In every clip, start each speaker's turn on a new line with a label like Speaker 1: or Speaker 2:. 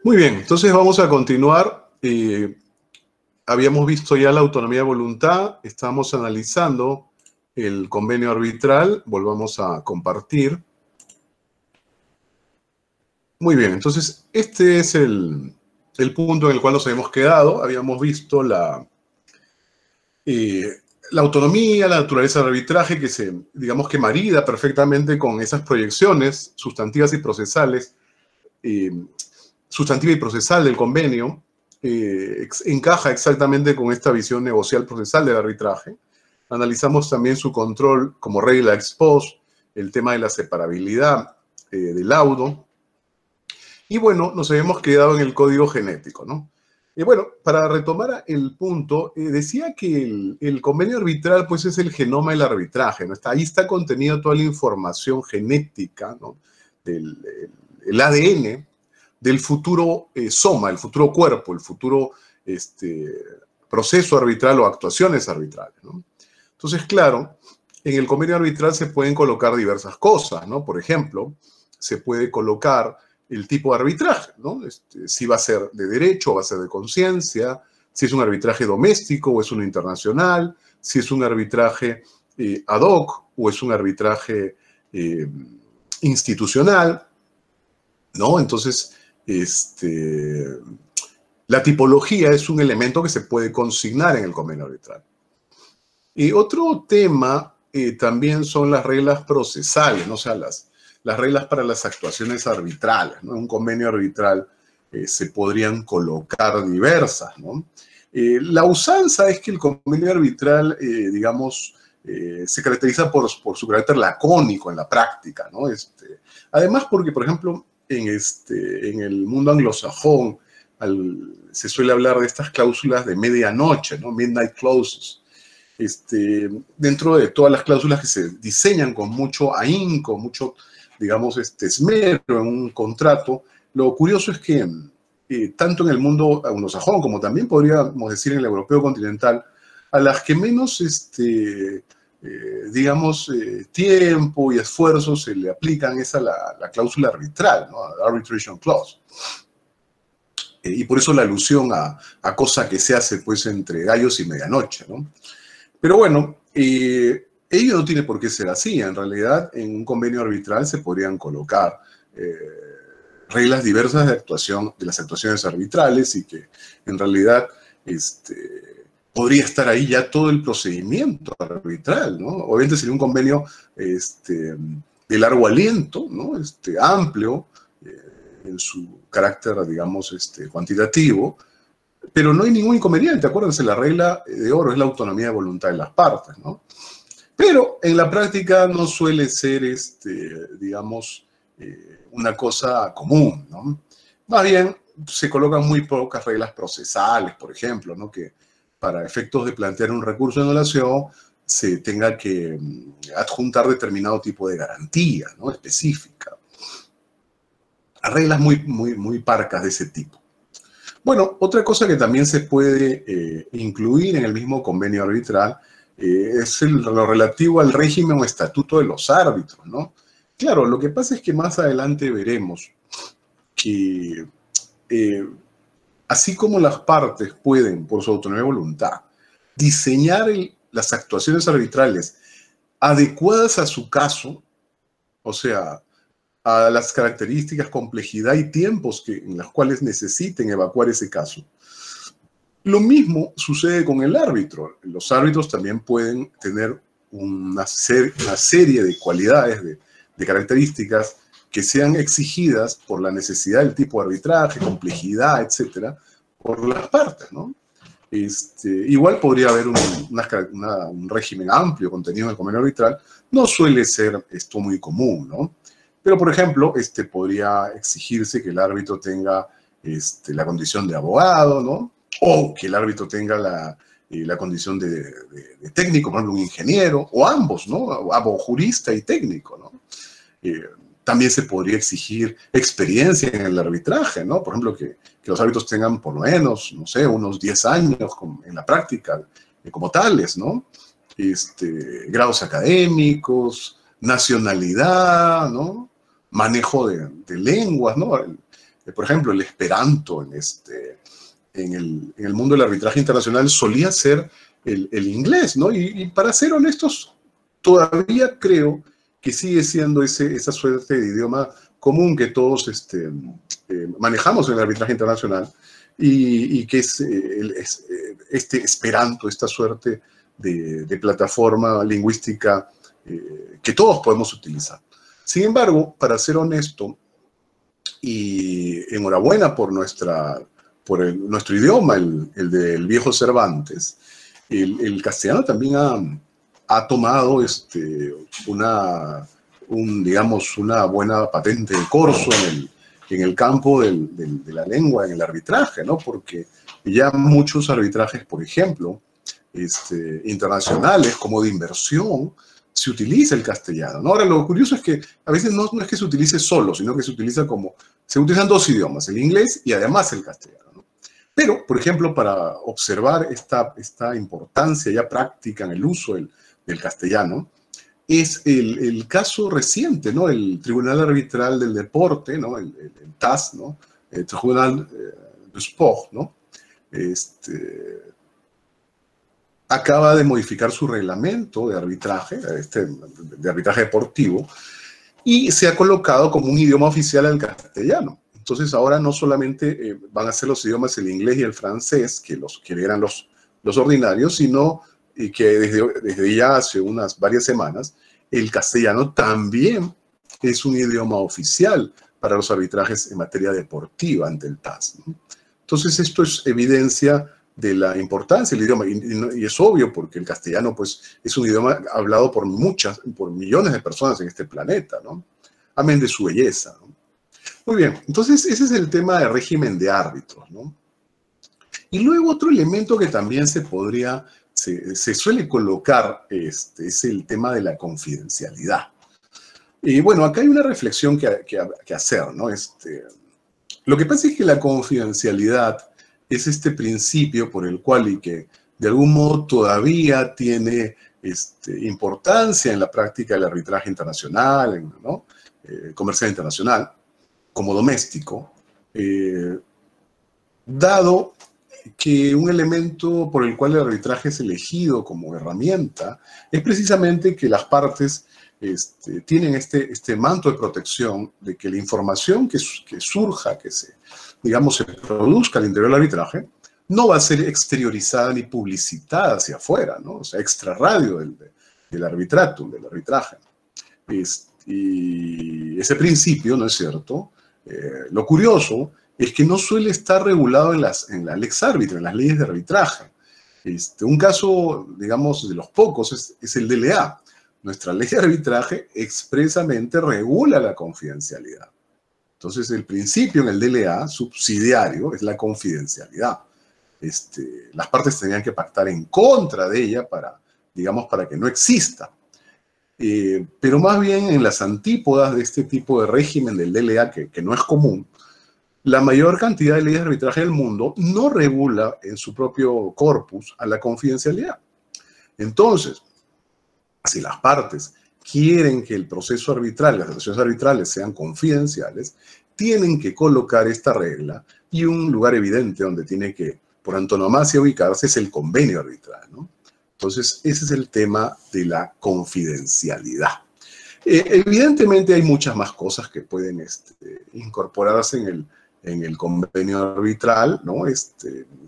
Speaker 1: Muy bien, entonces vamos a continuar. Habíamos visto ya la autonomía de voluntad, estamos analizando el convenio arbitral, volvamos a compartir. Muy bien, entonces este es el punto en el cual nos habíamos quedado. Habíamos visto la autonomía, la naturaleza del arbitraje que digamos que marida perfectamente con esas proyecciones sustantivas y procesales, sustantiva y procesal del convenio, encaja exactamente con esta visión negocial procesal del arbitraje. Analizamos también su control como regla ex post, el tema de la separabilidad del laudo. Y bueno, nos habíamos quedado en el código genético, ¿no? Bueno, para retomar el punto, decía que el convenio arbitral pues es el genoma del arbitraje, ¿no? Ahí está contenida toda la información genética, ¿no? El ADN del futuro soma, el futuro cuerpo, el futuro proceso arbitral o actuaciones arbitrales, ¿no? Entonces, claro, en el convenio arbitral se pueden colocar diversas cosas, ¿no? Por ejemplo, se puede colocar el tipo de arbitraje, ¿no? Si va a ser de derecho o va a ser de conciencia, si es un arbitraje doméstico o es uno internacional, si es un arbitraje ad hoc o es un arbitraje institucional, ¿no? Entonces, la tipología es un elemento que se puede consignar en el convenio arbitral. Y otro tema también son las reglas procesales, ¿no? O sea, las reglas para las actuaciones arbitrales, ¿no? En un convenio arbitral se podrían colocar diversas, ¿no? La usanza es que el convenio arbitral, digamos, se caracteriza por su carácter lacónico en la práctica, ¿no? Además porque, por ejemplo, en el mundo anglosajón se suele hablar de estas cláusulas de medianoche, ¿no? Midnight clauses. Dentro de todas las cláusulas que se diseñan con mucho ahínco, mucho, digamos, esmero en un contrato, lo curioso es que tanto en el mundo anglosajón como también podríamos decir en el europeo continental, a las que menos, digamos, tiempo y esfuerzo se le aplican es a la cláusula arbitral, ¿no? Arbitration clause. Y por eso la alusión a cosa que se hace pues entre gallos y medianoche, ¿no? Pero bueno, ello no tiene por qué ser así. En realidad, en un convenio arbitral se podrían colocar reglas diversas de actuación, de las actuaciones arbitrales, y que en realidad podría estar ahí ya todo el procedimiento arbitral, ¿no? Obviamente sería un convenio de largo aliento, ¿no? Amplio en su carácter, digamos, cuantitativo, pero no hay ningún inconveniente. Acuérdense, la regla de oro es la autonomía de voluntad de las partes, ¿no? Pero en la práctica no suele ser, digamos, una cosa común, ¿no? Más bien, se colocan muy pocas reglas procesales, por ejemplo, ¿no? Que para efectos de plantear un recurso de anulación se tenga que adjuntar determinado tipo de garantía, ¿no? Específica. Reglas muy parcas de ese tipo. Bueno, otra cosa que también se puede incluir en el mismo convenio arbitral es lo relativo al régimen o estatuto de los árbitros, ¿no? Claro, lo que pasa es que más adelante veremos que así como las partes pueden, por su autonomía de voluntad, diseñar las actuaciones arbitrales adecuadas a su caso, o sea, a las características, complejidad y tiempos en los cuales necesiten evacuar ese caso. Lo mismo sucede con el árbitro. Los árbitros también pueden tener una serie de cualidades, de características que sean exigidas por la necesidad del tipo de arbitraje, complejidad, etcétera, por las partes, ¿no? Igual podría haber un régimen amplio contenido en el convenio arbitral. No suele ser esto muy común, ¿no? Pero, por ejemplo, podría exigirse que el árbitro tenga la condición de abogado, ¿no? O que el árbitro tenga la condición de técnico, por ejemplo, un ingeniero, o ambos, ¿no? O jurista y técnico, ¿no? También se podría exigir experiencia en el arbitraje, ¿no? Por ejemplo, que los árbitros tengan por lo menos, no sé, unos 10 años en la práctica como tales, ¿no? Grados académicos, nacionalidad, ¿no? Manejo de lenguas, ¿no? Por ejemplo, el esperanto en el mundo del arbitraje internacional solía ser el inglés, ¿no? Y para ser honestos, todavía creo que sigue siendo esa suerte de idioma común que todos manejamos en el arbitraje internacional y que es este esperanto, esta suerte de plataforma lingüística que todos podemos utilizar. Sin embargo, para ser honesto, y enhorabuena por nuestro idioma, el del viejo Cervantes, el castellano también ha tomado digamos, una buena patente de corso en el campo de la lengua, en el arbitraje, ¿no? Porque ya muchos arbitrajes, por ejemplo, internacionales, como de inversión, se utiliza el castellano, ¿no? Ahora, lo curioso es que a veces no es que se utilice solo, sino que se utilizan dos idiomas, el inglés y además el castellano, ¿no? Pero, por ejemplo, para observar esta importancia ya práctica en el uso del castellano, es el caso reciente, ¿no? El Tribunal Arbitral del Deporte, ¿no? El TAS, ¿no? El Tribunal du Sport, ¿no? Acaba de modificar su reglamento de arbitraje, de arbitraje deportivo, y se ha colocado como un idioma oficial el castellano. Entonces ahora no solamente van a ser los idiomas el inglés y el francés, que eran los ordinarios, sino que desde ya hace varias semanas, el castellano también es un idioma oficial para los arbitrajes en materia deportiva ante el TAS, ¿no? Entonces esto es evidencia de la importancia del idioma, y es obvio porque el castellano pues, es un idioma hablado por millones de personas en este planeta, ¿no? Amén de su belleza, ¿no? Muy bien, entonces ese es el tema del régimen de árbitros, ¿no? Y luego otro elemento que también se suele colocar es el tema de la confidencialidad. Y bueno, acá hay una reflexión que hacer, ¿no? Lo que pasa es que la confidencialidad es este principio por el cual y que de algún modo todavía tiene importancia en la práctica del arbitraje internacional, ¿no? Comercial internacional, como doméstico, dado que un elemento por el cual el arbitraje es elegido como herramienta es precisamente que las partes tienen este manto de protección de que la información que surja, digamos, se produzca al interior del arbitraje, no va a ser exteriorizada ni publicitada hacia afuera, ¿no? O sea, extrarradio del arbitratum, del arbitraje. Y ese principio, ¿no es cierto? Lo curioso es que no suele estar regulado en la lex arbitra, en las leyes de arbitraje. Un caso, digamos, de los pocos es el DLA. Nuestra ley de arbitraje expresamente regula la confidencialidad. Entonces, el principio en el DLA subsidiario es la confidencialidad. Las partes tenían que pactar en contra de ella para que no exista. Pero más bien en las antípodas de este tipo de régimen del DLA, que no es común, la mayor cantidad de leyes de arbitraje del mundo no regula en su propio corpus a la confidencialidad. Entonces, si las partes quieren que el proceso arbitral, las relaciones arbitrales sean confidenciales, tienen que colocar esta regla, y un lugar evidente donde tiene que, por antonomasia, ubicarse es el convenio arbitral, ¿no? Entonces, ese es el tema de la confidencialidad. Evidentemente hay muchas más cosas que pueden incorporarse en el convenio arbitral, ¿no?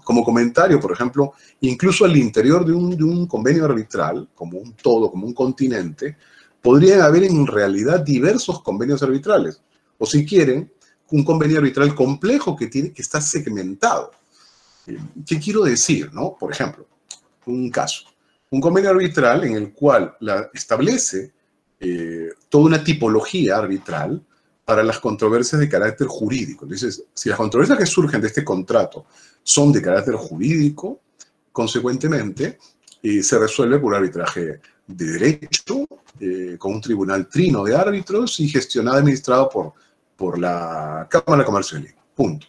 Speaker 1: Como comentario, por ejemplo, incluso al interior de un convenio arbitral, como un todo, como un continente, podrían haber en realidad diversos convenios arbitrales. O si quieren, un convenio arbitral complejo que está segmentado. ¿Qué quiero decir, no? Por ejemplo, un caso. Un convenio arbitral en el cual establece toda una tipología arbitral para las controversias de carácter jurídico. Entonces, si las controversias que surgen de este contrato son de carácter jurídico, consecuentemente, se resuelve por arbitraje de derecho, con un tribunal trino de árbitros y gestionado, administrado por la Cámara de Comercio de Lima. Punto.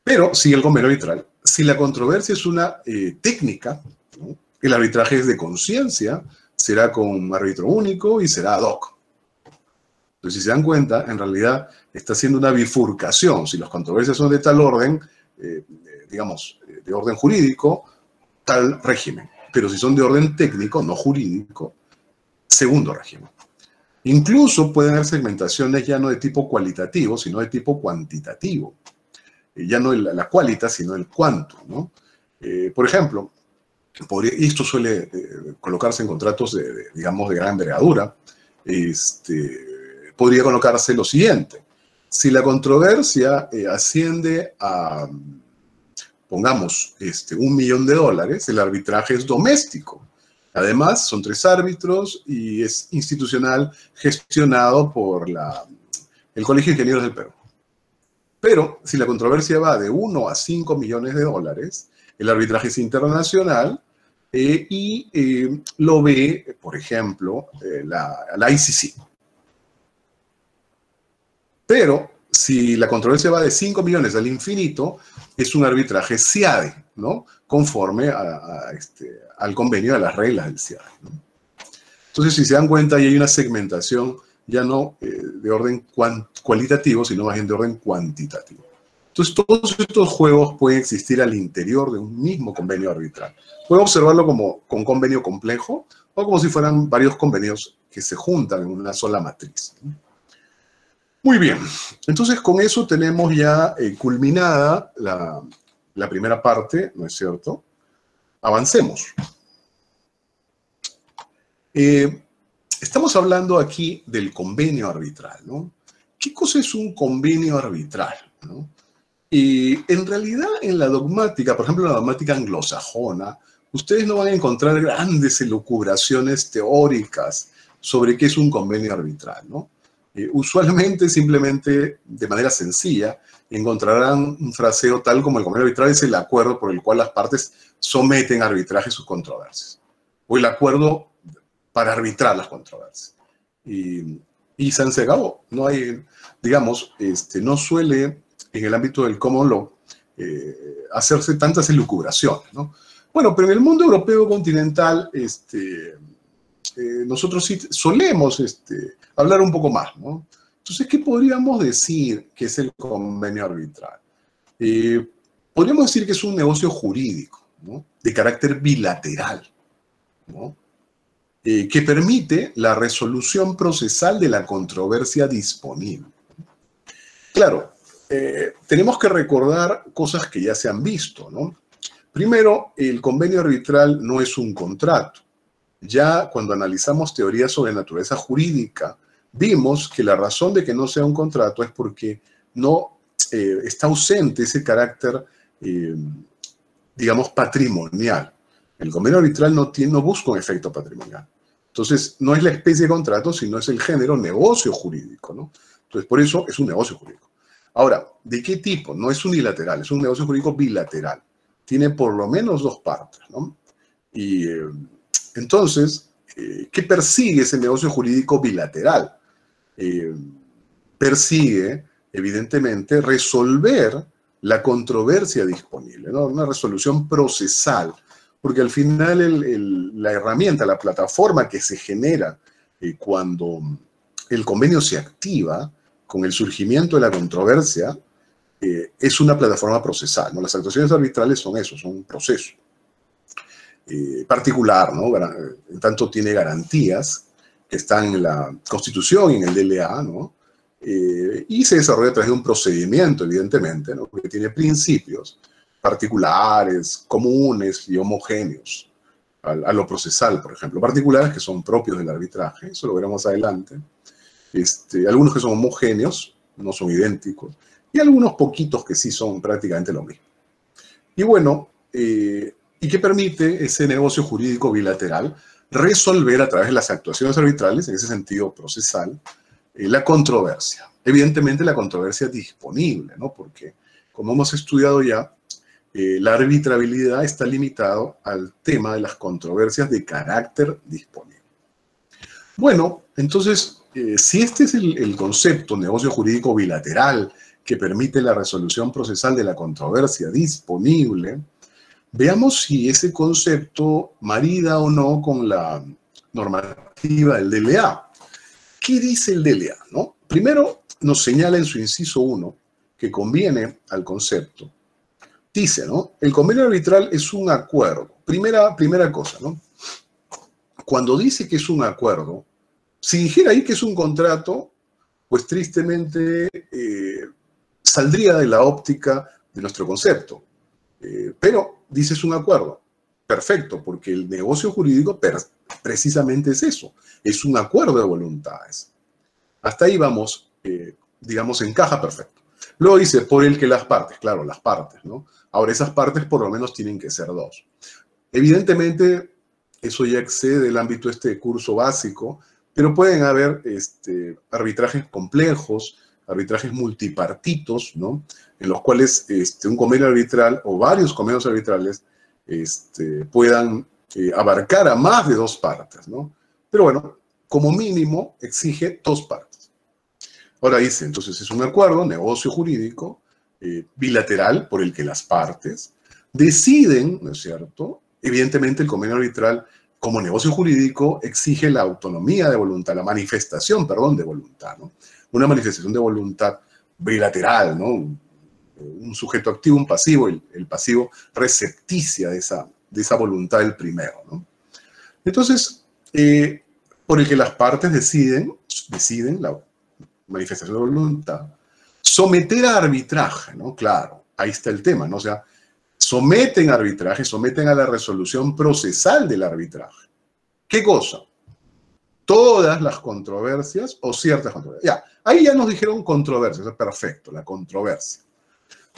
Speaker 1: Pero, sigue el convenio arbitral, si la controversia es una técnica, ¿no? El arbitraje es de conciencia, será con árbitro único y será ad hoc. Entonces, si se dan cuenta, en realidad está haciendo una bifurcación. Si las controversias son de tal orden, digamos, de orden jurídico, tal régimen. Pero si son de orden técnico, no jurídico, segundo régimen. Incluso pueden haber segmentaciones ya no de tipo cualitativo, sino de tipo cuantitativo. Ya no la qualita, sino el quantum, ¿no? Por ejemplo, y esto suele colocarse en contratos digamos, de gran envergadura, podría colocarse lo siguiente. Si la controversia asciende a, pongamos, $1 millón, el arbitraje es doméstico. Además, son 3 árbitros y es institucional, gestionado por el Colegio de Ingenieros del Perú. Pero si la controversia va de 1 a 5 millones de dólares, el arbitraje es internacional y lo ve, por ejemplo, la ICC. Pero si la controversia va de 5 millones al infinito, es un arbitraje CIADE, ¿no? Conforme al convenio de las reglas del CIADE, ¿no? Entonces, si se dan cuenta, ahí hay una segmentación ya no de orden cualitativo, sino más bien de orden cuantitativo. Entonces, todos estos juegos pueden existir al interior de un mismo convenio arbitral. Pueden observarlo como con convenio complejo o como si fueran varios convenios que se juntan en una sola matriz. Muy bien, entonces con eso tenemos ya culminada la primera parte, ¿no es cierto? Avancemos. Estamos hablando aquí del convenio arbitral, ¿no? ¿Qué cosa es un convenio arbitral, ¿no? Y en realidad en la dogmática, por ejemplo en la dogmática anglosajona, ustedes no van a encontrar grandes elucubraciones teóricas sobre qué es un convenio arbitral, ¿no? Usualmente, simplemente, de manera sencilla, encontrarán un fraseo tal como el convenio arbitral es el acuerdo por el cual las partes someten a arbitraje sus controversias, o el acuerdo para arbitrar las controversias. Y se acabó. No hay, digamos, no suele en el ámbito del common law hacerse tantas elucubraciones, ¿no? Bueno, pero en el mundo europeo continental, nosotros sí solemos hablar un poco más, ¿no? Entonces, ¿qué podríamos decir que es el convenio arbitral? Podríamos decir que es un negocio jurídico, ¿no? De carácter bilateral, ¿no? Que permite la resolución procesal de la controversia disponible. Claro, tenemos que recordar cosas que ya se han visto, ¿no? Primero, el convenio arbitral no es un contrato. Ya cuando analizamos teorías sobre naturaleza jurídica, vimos que la razón de que no sea un contrato es porque no está ausente ese carácter, digamos, patrimonial. El convenio arbitral no busca un efecto patrimonial. Entonces, no es la especie de contrato, sino es el género negocio jurídico, ¿no? Entonces, por eso es un negocio jurídico. Ahora, ¿de qué tipo? No es unilateral, es un negocio jurídico bilateral. Tiene por lo menos 2 partes, ¿no? Y entonces, ¿qué persigue ese negocio jurídico bilateral? Persigue, evidentemente, resolver la controversia disponible, ¿no? Una resolución procesal, porque al final la herramienta, la plataforma que se genera cuando el convenio se activa con el surgimiento de la controversia es una plataforma procesal, ¿no? Las actuaciones arbitrales son eso, son un proceso particular, ¿no? En tanto tiene garantías que están en la Constitución y en el DLA, ¿no? Y se desarrolla a través de un procedimiento, evidentemente, ¿no? Que tiene principios particulares, comunes y homogéneos a lo procesal, por ejemplo. Particulares que son propios del arbitraje, eso lo veremos adelante. Algunos que son homogéneos, no son idénticos, y algunos poquitos que sí son prácticamente lo mismo. Y bueno, y que permite ese negocio jurídico bilateral resolver a través de las actuaciones arbitrales, en ese sentido procesal, la controversia. Evidentemente la controversia disponible, ¿no? Porque, como hemos estudiado ya, la arbitrabilidad está limitado al tema de las controversias de carácter disponible. Bueno, entonces, si este es el concepto negocio jurídico bilateral que permite la resolución procesal de la controversia disponible, veamos si ese concepto marida o no con la normativa del DLA. ¿qué dice el DLA, no? Primero nos señala en su inciso 1 que conviene al concepto. Dice, ¿no? El convenio arbitral es un acuerdo. Primera cosa, ¿no? Cuando dice que es un acuerdo, si dijera ahí que es un contrato, pues tristemente saldría de la óptica de nuestro concepto. Pero dice es un acuerdo. Perfecto, porque el negocio jurídico precisamente es eso. Es un acuerdo de voluntades. Hasta ahí vamos, digamos, encaja perfecto. Luego dice, por el que las partes, claro, las partes, ¿no? Ahora, esas partes por lo menos tienen que ser dos. Evidentemente, eso ya excede el ámbito de curso básico, pero pueden haber arbitrajes complejos, arbitrajes multipartitos, ¿no? En los cuales un convenio arbitral o varios convenios arbitrales puedan abarcar a más de dos partes, ¿no? Pero bueno, como mínimo exige dos partes. Ahora dice, entonces es un acuerdo, negocio jurídico, bilateral, por el que las partes deciden, ¿no es cierto? Evidentemente el convenio arbitral como negocio jurídico exige la autonomía de voluntad, la manifestación, perdón, de voluntad, ¿no? Una manifestación de voluntad bilateral, ¿no? Un sujeto activo, un pasivo, el pasivo recepticia de esa voluntad del primero, ¿no? Entonces, por el que las partes deciden la manifestación de voluntad, someter a arbitraje, ¿no? Claro, ahí está el tema, ¿no? O sea, someten a arbitraje, someten a la resolución procesal del arbitraje. ¿Qué cosa? Todas las controversias o ciertas controversias. Ya, ahí ya nos dijeron controversias, es perfecto, la controversia.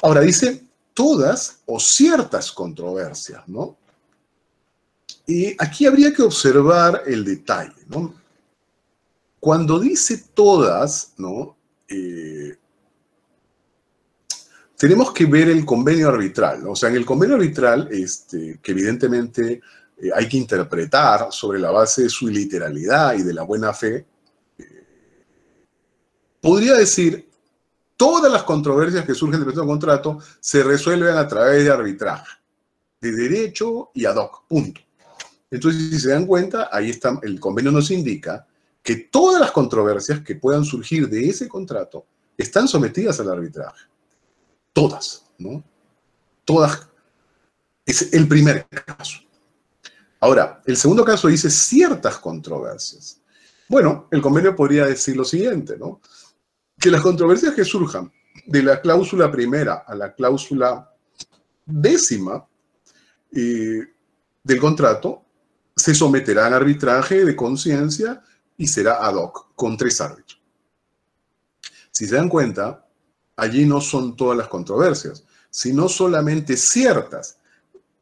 Speaker 1: Ahora dice todas o ciertas controversias, ¿no? Y aquí habría que observar el detalle, ¿no? Cuando dice todas, ¿no? Tenemos que ver el convenio arbitral, ¿no? O sea, en el convenio arbitral, que evidentemente hay que interpretar sobre la base de su literalidad y de la buena fe, podría decir, todas las controversias que surgen del contrato se resuelven a través de arbitraje, de derecho y ad hoc, punto. Entonces, si se dan cuenta, ahí está, el convenio nos indica que todas las controversias que puedan surgir de ese contrato están sometidas al arbitraje. Todas, ¿no? Todas. Es el primer caso. Ahora, el segundo caso dice ciertas controversias. Bueno, el convenio podría decir lo siguiente, ¿no? Que las controversias que surjan de la cláusula primera a la cláusula 10ª del contrato se someterán a arbitraje de conciencia y será ad hoc, con 3 árbitros. Si se dan cuenta, allí no son todas las controversias, sino solamente ciertas.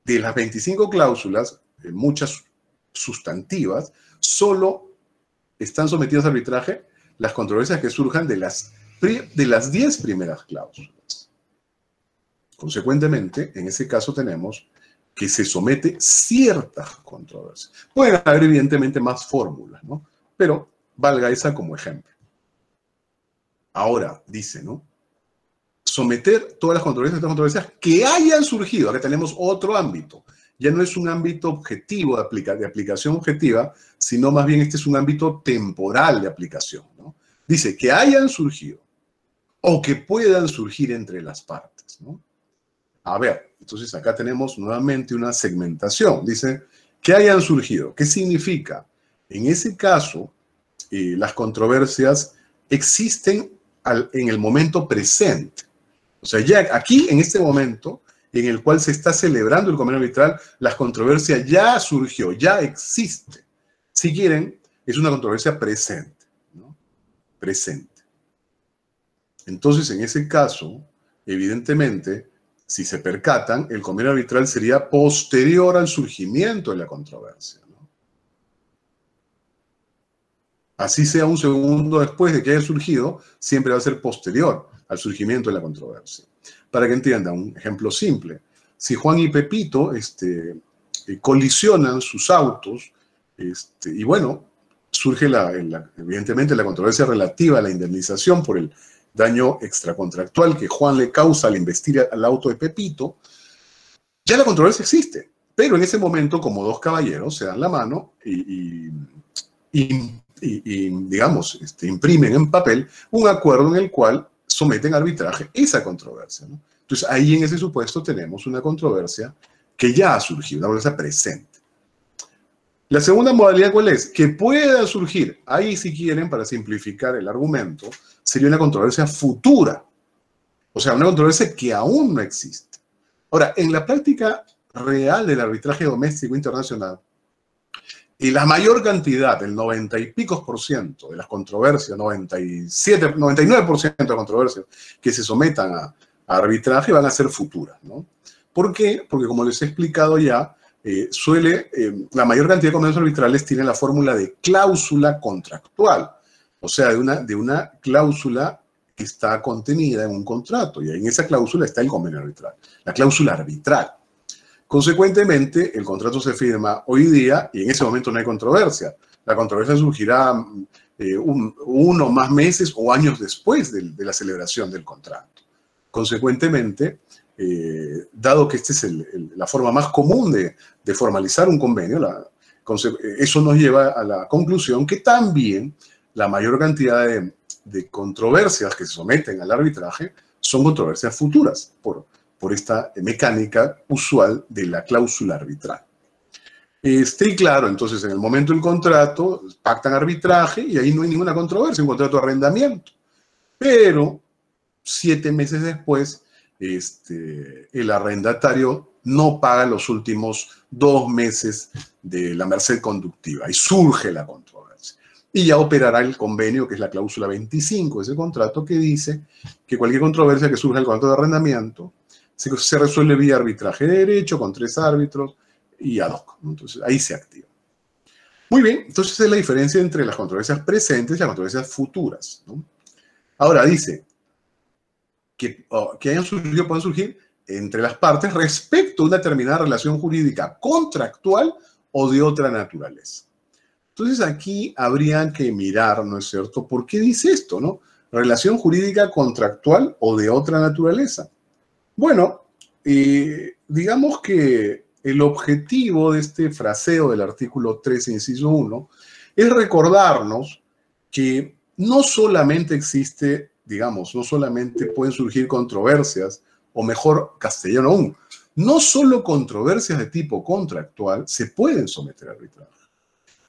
Speaker 1: De las 25 cláusulas, muchas sustantivas, solo están sometidas a arbitraje las controversias que surjan de las 10 primeras cláusulas. Consecuentemente, en ese caso tenemos que se somete ciertas controversias. Pueden haber evidentemente más fórmulas, ¿no? Pero valga esa como ejemplo. Ahora, dice, ¿no? Someter todas las controversias que hayan surgido. Acá tenemos otro ámbito. Ya no es un ámbito objetivo de aplicación objetiva, sino más bien este es un ámbito temporal de aplicación, ¿no? Dice que hayan surgido o que puedan surgir entre las partes, ¿no? A ver, entonces acá tenemos nuevamente una segmentación. Dice que hayan surgido. ¿Qué significa? En ese caso, las controversias existen en el momento presente. O sea, ya aquí, en este momento, en el cual se está celebrando el convenio arbitral, la controversia ya surgió, ya existe. Si quieren, es una controversia presente, ¿no? Presente. Entonces, en ese caso, evidentemente, si se percatan, el convenio arbitral sería posterior al surgimiento de la controversia, ¿no? Así sea un segundo después de que haya surgido, siempre va a ser posterior al surgimiento de la controversia. Para que entiendan, un ejemplo simple. Si Juan y Pepito colisionan sus autos, y bueno, surge evidentemente la controversia relativa a la indemnización por el daño extracontractual que Juan le causa al investir al auto de Pepito, ya la controversia existe. Pero en ese momento, como dos caballeros se dan la mano y digamos, imprimen en papel un acuerdo en el cual someten a arbitraje esa controversia, ¿no? Entonces, ahí en ese supuesto tenemos una controversia que ya ha surgido, una controversia presente. La segunda modalidad, ¿cuál es? Que pueda surgir, ahí si quieren, para simplificar el argumento, sería una controversia futura. O sea, una controversia que aún no existe. Ahora, en la práctica real del arbitraje doméstico internacional, y la mayor cantidad, el 90 y pico por ciento de las controversias, 97, 99% de controversias que se sometan a arbitraje van a ser futuras, ¿no? ¿Por qué? Porque como les he explicado ya, la mayor cantidad de convenios arbitrales tienen la fórmula de cláusula contractual, o sea, de una cláusula que está contenida en un contrato, y en esa cláusula está el convenio arbitral, la cláusula arbitral. Consecuentemente, el contrato se firma hoy día y en ese momento no hay controversia. La controversia surgirá uno más meses o años después de la celebración del contrato. Consecuentemente, dado que esta es la forma más común de formalizar un convenio, eso nos lleva a la conclusión que también la mayor cantidad de controversias que se someten al arbitraje son controversias futuras, por esta mecánica usual de la cláusula arbitral. Y claro, entonces en el momento del contrato pactan arbitraje y ahí no hay ninguna controversia, un contrato de arrendamiento. Pero 7 meses después, el arrendatario no paga los últimos 2 meses de la merced conductiva y surge la controversia. Y ya operará el convenio, que es la cláusula 25 de ese contrato, que dice que cualquier controversia que surja del contrato de arrendamiento se resuelve vía arbitraje de derecho con 3 árbitros y ad hoc. Entonces, ahí se activa. Muy bien, entonces esa es la diferencia entre las controversias presentes y las controversias futuras, ¿no? Ahora dice que hayan surgido, pueden surgir entre las partes respecto a una determinada relación jurídica contractual o de otra naturaleza. Entonces aquí habría que mirar, ¿no es cierto?, ¿por qué dice esto, no? Relación jurídica contractual o de otra naturaleza. Bueno, digamos que el objetivo de este fraseo del artículo 13, inciso 1, es recordarnos que no solamente existe, digamos, no solamente pueden surgir controversias, o mejor, castellano aún, no solo controversias de tipo contractual se pueden someter a arbitraje.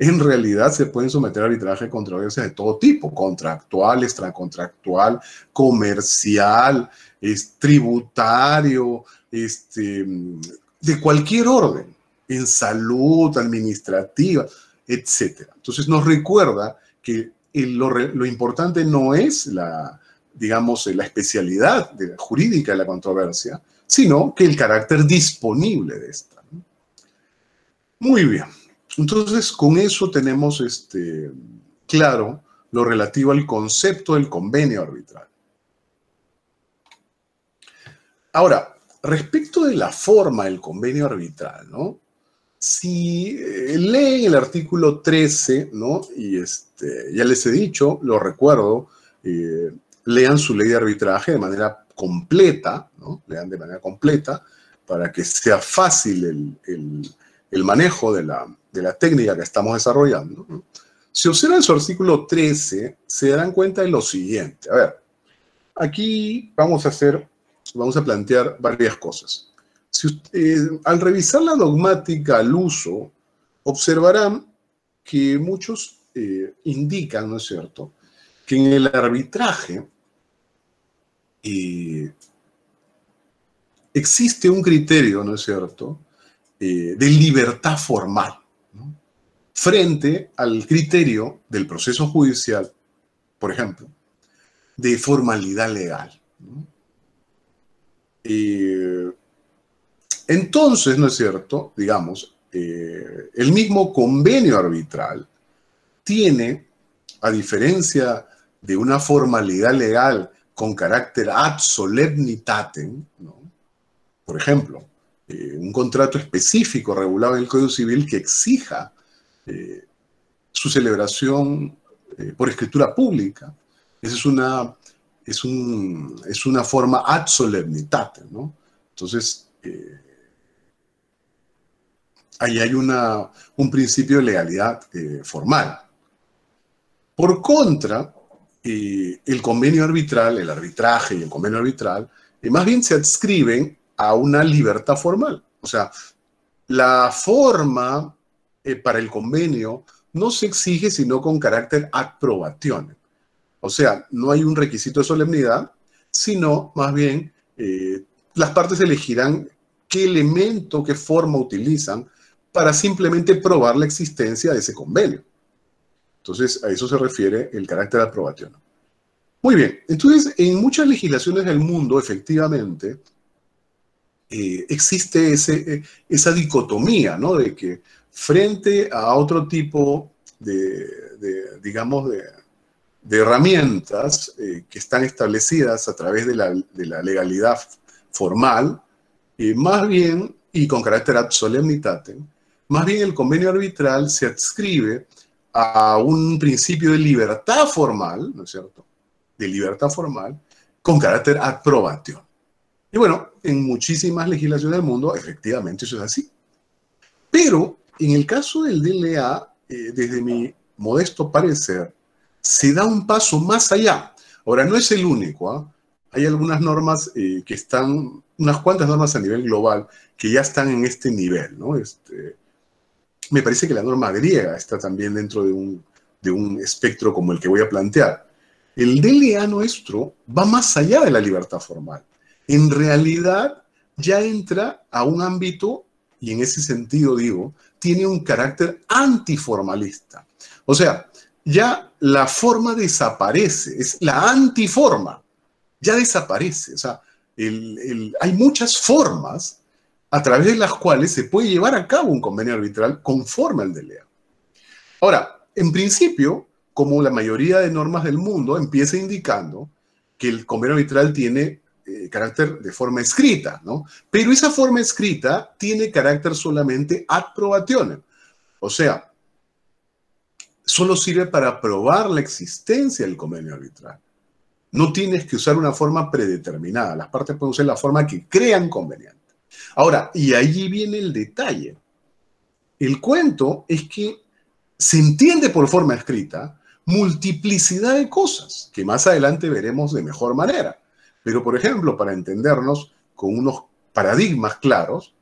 Speaker 1: En realidad se pueden someter a arbitraje controversias de todo tipo, contractual, extracontractual, comercial, tributario, de cualquier orden, en salud, administrativa, etc. Entonces nos recuerda que lo importante no es digamos, la especialidad jurídica de la controversia, sino que el carácter disponible de esta, ¿no? Muy bien. Entonces, con eso tenemos claro lo relativo al concepto del convenio arbitral. Ahora, respecto de la forma del convenio arbitral, ¿no? Si leen el artículo 13, ¿no? Y ya les he dicho, lo recuerdo, lean su ley de arbitraje de manera completa, ¿no? Lean de manera completa para que sea fácil el manejo de la técnica que estamos desarrollando, ¿no? Si observan su artículo 13, se darán cuenta de lo siguiente. A ver, aquí vamos a plantear varias cosas. Al revisar la dogmática al uso, observarán que muchos indican, ¿no es cierto?, que en el arbitraje existe un criterio, ¿no es cierto?, de libertad formal, ¿no?, frente al criterio del proceso judicial, por ejemplo, de formalidad legal, ¿no? Entonces, ¿no es cierto?, digamos, el mismo convenio arbitral tiene, a diferencia de una formalidad legal con carácter ad solemnitatem, ¿no?, por ejemplo, un contrato específico regulado en el Código Civil que exija su celebración por escritura pública. Esa es una forma ad solemnitatem, ¿no? Entonces, ahí hay un principio de legalidad formal. Por contra, el convenio arbitral, el arbitraje y el convenio arbitral, más bien se adscriben a una libertad formal. O sea, la forma para el convenio no se exige sino con carácter ad probationem. O sea, no hay un requisito de solemnidad, sino más bien las partes elegirán qué elemento, qué forma utilizan para simplemente probar la existencia de ese convenio. Entonces, a eso se refiere el carácter ad probationem. Muy bien, entonces en muchas legislaciones del mundo, efectivamente, existe esa dicotomía, ¿no? De que frente a otro tipo digamos, de herramientas que están establecidas a través de la legalidad formal, más bien, y con carácter ad solemnitatem, más bien el convenio arbitral se adscribe a un principio de libertad formal, ¿no es cierto?, de libertad formal, con carácter ad probatio. Y bueno, en muchísimas legislaciones del mundo, efectivamente eso es así. Pero en el caso del DLA, desde mi modesto parecer, se da un paso más allá. Ahora, no es el único, ¿eh? Hay algunas normas que están, unas cuantas normas a nivel global que ya están en este nivel, ¿no? Me parece que la norma griega está también dentro de un espectro como el que voy a plantear. El DLA nuestro va más allá de la libertad formal. En realidad ya entra a un ámbito, y en ese sentido digo, tiene un carácter antiformalista. O sea, ya la forma desaparece, es la antiforma, ya desaparece. O sea, hay muchas formas a través de las cuales se puede llevar a cabo un convenio arbitral conforme al DLA. Ahora, en principio, como la mayoría de normas del mundo, empieza indicando que el convenio arbitral tiene carácter de forma escrita, ¿no? Pero esa forma escrita tiene carácter solamente ad probationem. O sea, solo sirve para probar la existencia del convenio arbitral. No tienes que usar una forma predeterminada. Las partes pueden usar la forma que crean conveniente. Ahora, y allí viene el detalle. El cuento es que se entiende por forma escrita multiplicidad de cosas que más adelante veremos de mejor manera. Pero, por ejemplo, para entendernos con unos paradigmas claros,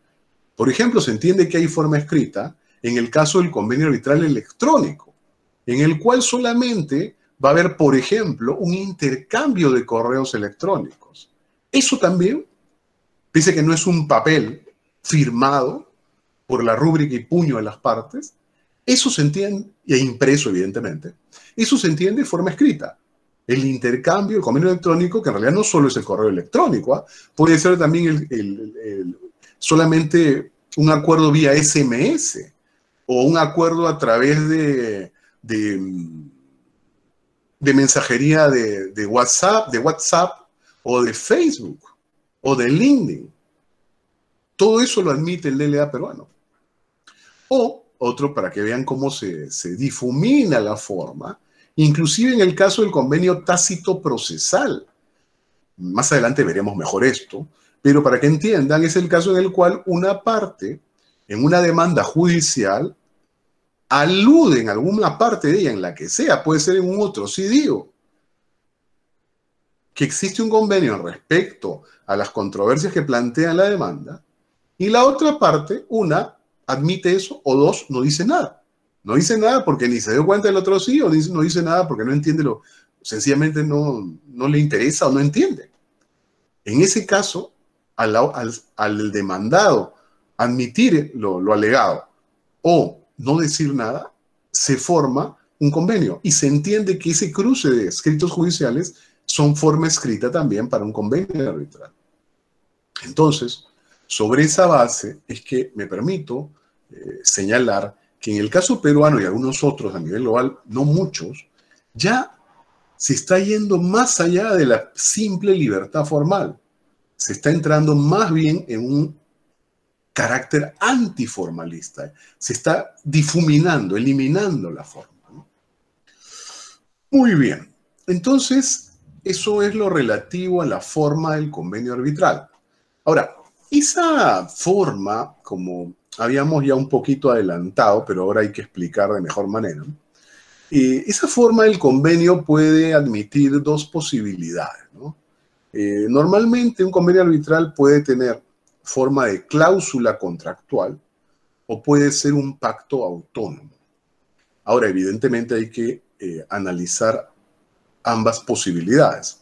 Speaker 1: por ejemplo, se entiende que hay forma escrita en el caso del convenio arbitral electrónico, en el cual solamente va a haber, por ejemplo, un intercambio de correos electrónicos. Eso también, dice que no es un papel firmado por la rúbrica y puño de las partes, eso se entiende, y impreso evidentemente, eso se entiende de forma escrita. El intercambio, el convenio electrónico, que en realidad no solo es el correo electrónico, puede ser también solamente un acuerdo vía SMS o un acuerdo a través de mensajería de WhatsApp o de Facebook o de LinkedIn. Todo eso lo admite el DLA peruano. O otro, para que vean cómo se difumina la forma, inclusive en el caso del convenio tácito procesal. Más adelante veremos mejor esto, pero para que entiendan, es el caso en el cual una parte, en una demanda judicial, alude en alguna parte de ella, en la que sea, puede ser en un otro, sí digo, que existe un convenio respecto a las controversias que plantea la demanda, y la otra parte, una, admite eso, o dos, no dice nada. No dice nada porque ni se dio cuenta del otro sí, o no dice nada porque no entiende sencillamente no le interesa o no entiende. En ese caso, al demandado admitir lo alegado o no decir nada, se forma un convenio y se entiende que ese cruce de escritos judiciales son forma escrita también para un convenio arbitral. Entonces, sobre esa base es que me permito señalar que en el caso peruano y algunos otros a nivel global, no muchos, ya se está yendo más allá de la simple libertad formal. Se está entrando más bien en un carácter antiformalista. Se está difuminando, eliminando la forma, ¿no? Muy bien. Entonces, eso es lo relativo a la forma del convenio arbitral. Ahora, esa forma, como habíamos ya un poquito adelantado, pero ahora hay que explicar de mejor manera, Esa forma del convenio puede admitir dos posibilidades, ¿no? Normalmente un convenio arbitral puede tener forma de cláusula contractual o puede ser un pacto autónomo. Ahora, evidentemente hay que analizar ambas posibilidades.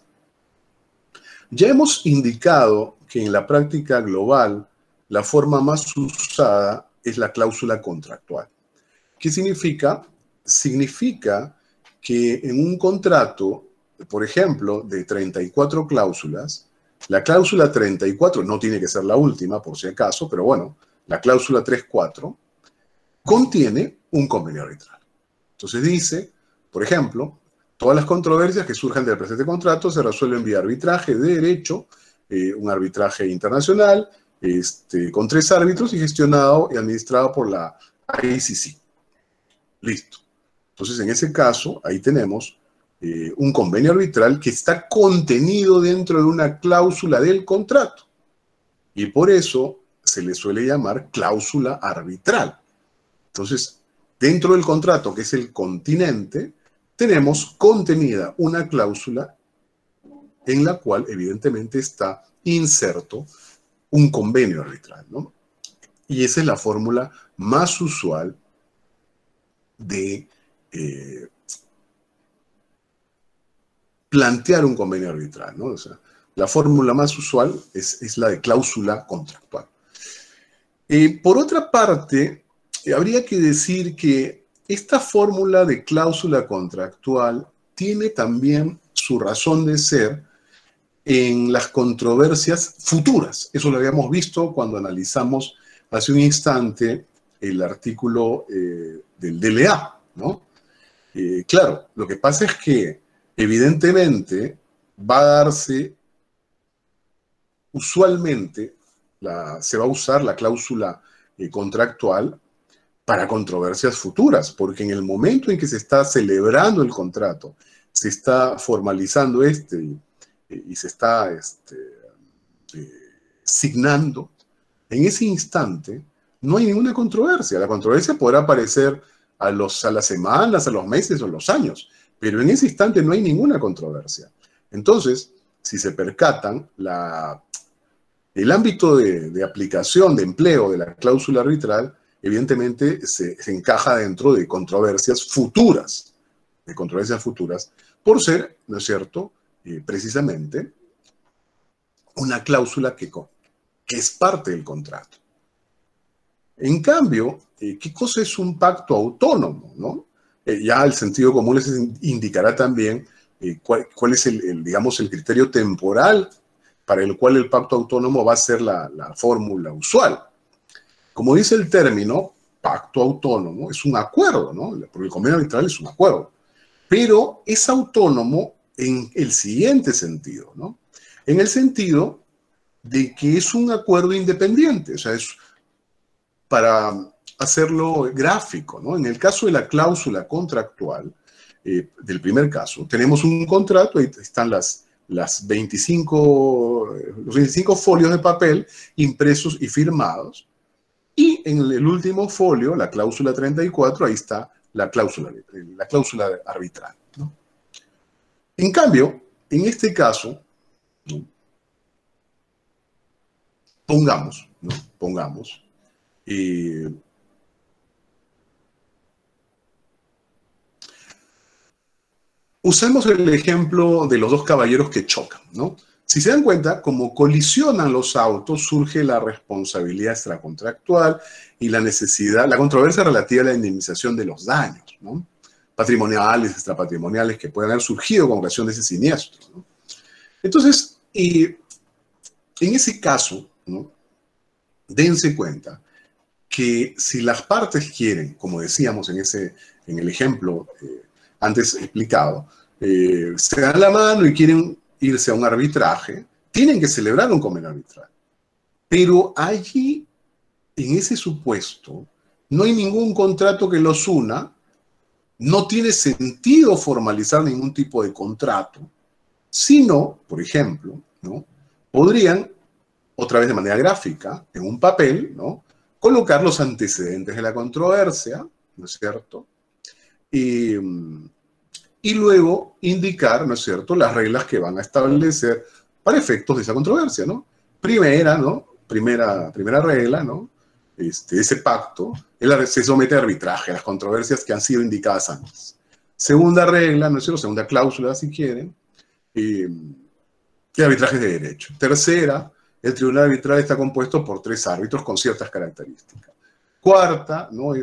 Speaker 1: Ya hemos indicado que en la práctica global la forma más usada es la cláusula contractual. ¿Qué significa? Significa que en un contrato, por ejemplo, de 34 cláusulas, la cláusula 34, no tiene que ser la última por si acaso, pero bueno, la cláusula 34 contiene un convenio arbitral. Entonces dice, por ejemplo, todas las controversias que surjan del presente contrato se resuelven vía arbitraje de derecho, un arbitraje internacional, con 3 árbitros y gestionado y administrado por la ICC. Listo. Entonces, en ese caso, ahí tenemos un convenio arbitral que está contenido dentro de una cláusula del contrato. Y por eso se le suele llamar cláusula arbitral. Entonces, dentro del contrato, que es el continente, tenemos contenida una cláusula en la cual evidentemente está inserto un convenio arbitral, ¿no? Y esa es la fórmula más usual de plantear un convenio arbitral, ¿no? O sea, la fórmula más usual es la de cláusula contractual. Por otra parte, habría que decir que esta fórmula de cláusula contractual tiene también su razón de ser en las controversias futuras. Eso lo habíamos visto cuando analizamos hace un instante el artículo del DLA, ¿no? Claro, lo que pasa es que evidentemente va a darse, usualmente, se va a usar la cláusula contractual para controversias futuras, porque en el momento en que se está celebrando el contrato, se está formalizando y se está signando, en ese instante no hay ninguna controversia. La controversia podrá aparecer a las semanas, a los meses o a los años, pero en ese instante no hay ninguna controversia. Entonces, si se percatan, el ámbito de aplicación, de empleo de la cláusula arbitral, evidentemente se encaja dentro de controversias futuras, por ser, ¿no es cierto?, precisamente una cláusula que es parte del contrato. En cambio, ¿qué cosa es un pacto autónomo, ¿no? Ya el sentido común les indicará también cuál es digamos, el criterio temporal para el cual el pacto autónomo va a ser la fórmula usual. Como dice el término, pacto autónomo es un acuerdo, ¿no? Porque el convenio arbitral es un acuerdo. Pero es autónomo en el siguiente sentido, ¿no? En el sentido de que es un acuerdo independiente, o sea, es para hacerlo gráfico, ¿no? En el caso de la cláusula contractual, del primer caso, tenemos un contrato, ahí están los 25 folios de papel impresos y firmados, y en el último folio, la cláusula 34, ahí está la cláusula arbitral, ¿no? En cambio, en este caso, ¿no? Pongamos, usemos el ejemplo de los dos caballeros que chocan, ¿no? Si se dan cuenta, como colisionan los autos, surge la responsabilidad extracontractual y la controversia relativa a la indemnización de los daños, ¿no? Patrimoniales, extrapatrimoniales, que pueden haber surgido con ocasión de ese siniestro, ¿no? Entonces, en ese caso, ¿no?, dense cuenta que si las partes quieren, como decíamos en el ejemplo antes explicado, se dan la mano y quieren irse a un arbitraje, tienen que celebrar un convenio arbitral. Pero allí, en ese supuesto, no hay ningún contrato que los una, no tiene sentido formalizar ningún tipo de contrato, sino, por ejemplo, ¿no?, podrían, otra vez de manera gráfica, en un papel, ¿no?, colocar los antecedentes de la controversia, ¿no es cierto?, y luego indicar, ¿no es cierto?, las reglas que van a establecer para efectos de esa controversia, ¿no? Primera, ¿no? Primera regla, ¿no? Ese pacto, se somete a arbitraje, las controversias que han sido indicadas antes. Segunda regla, ¿no es cierto?, segunda cláusula, si quieren, el arbitraje de derecho. Tercera, el tribunal arbitral está compuesto por 3 árbitros con ciertas características. Cuarta, ¿no?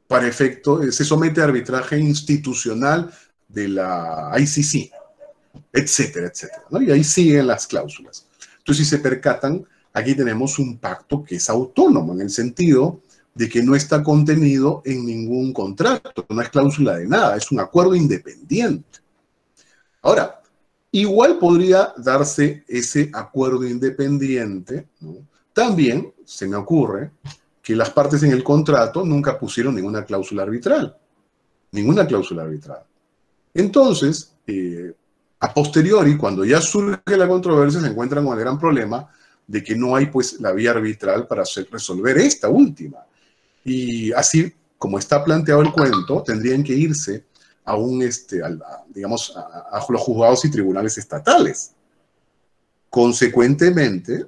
Speaker 1: Para efecto, se somete a arbitraje institucional de la ICC, etcétera, etcétera, ¿no? Y ahí siguen las cláusulas. Entonces, si se percatan, aquí tenemos un pacto que es autónomo, en el sentido de que no está contenido en ningún contrato, no es cláusula de nada, es un acuerdo independiente. Ahora, igual podría darse ese acuerdo independiente, ¿no? También se me ocurre que las partes en el contrato nunca pusieron ninguna cláusula arbitral. Ninguna cláusula arbitral. Entonces, a posteriori, cuando ya surge la controversia, se encuentran con el gran problema de que no hay, pues, la vía arbitral para resolver esta última. Y así, como está planteado el cuento, tendrían que irse a digamos, a los juzgados y tribunales estatales. Consecuentemente,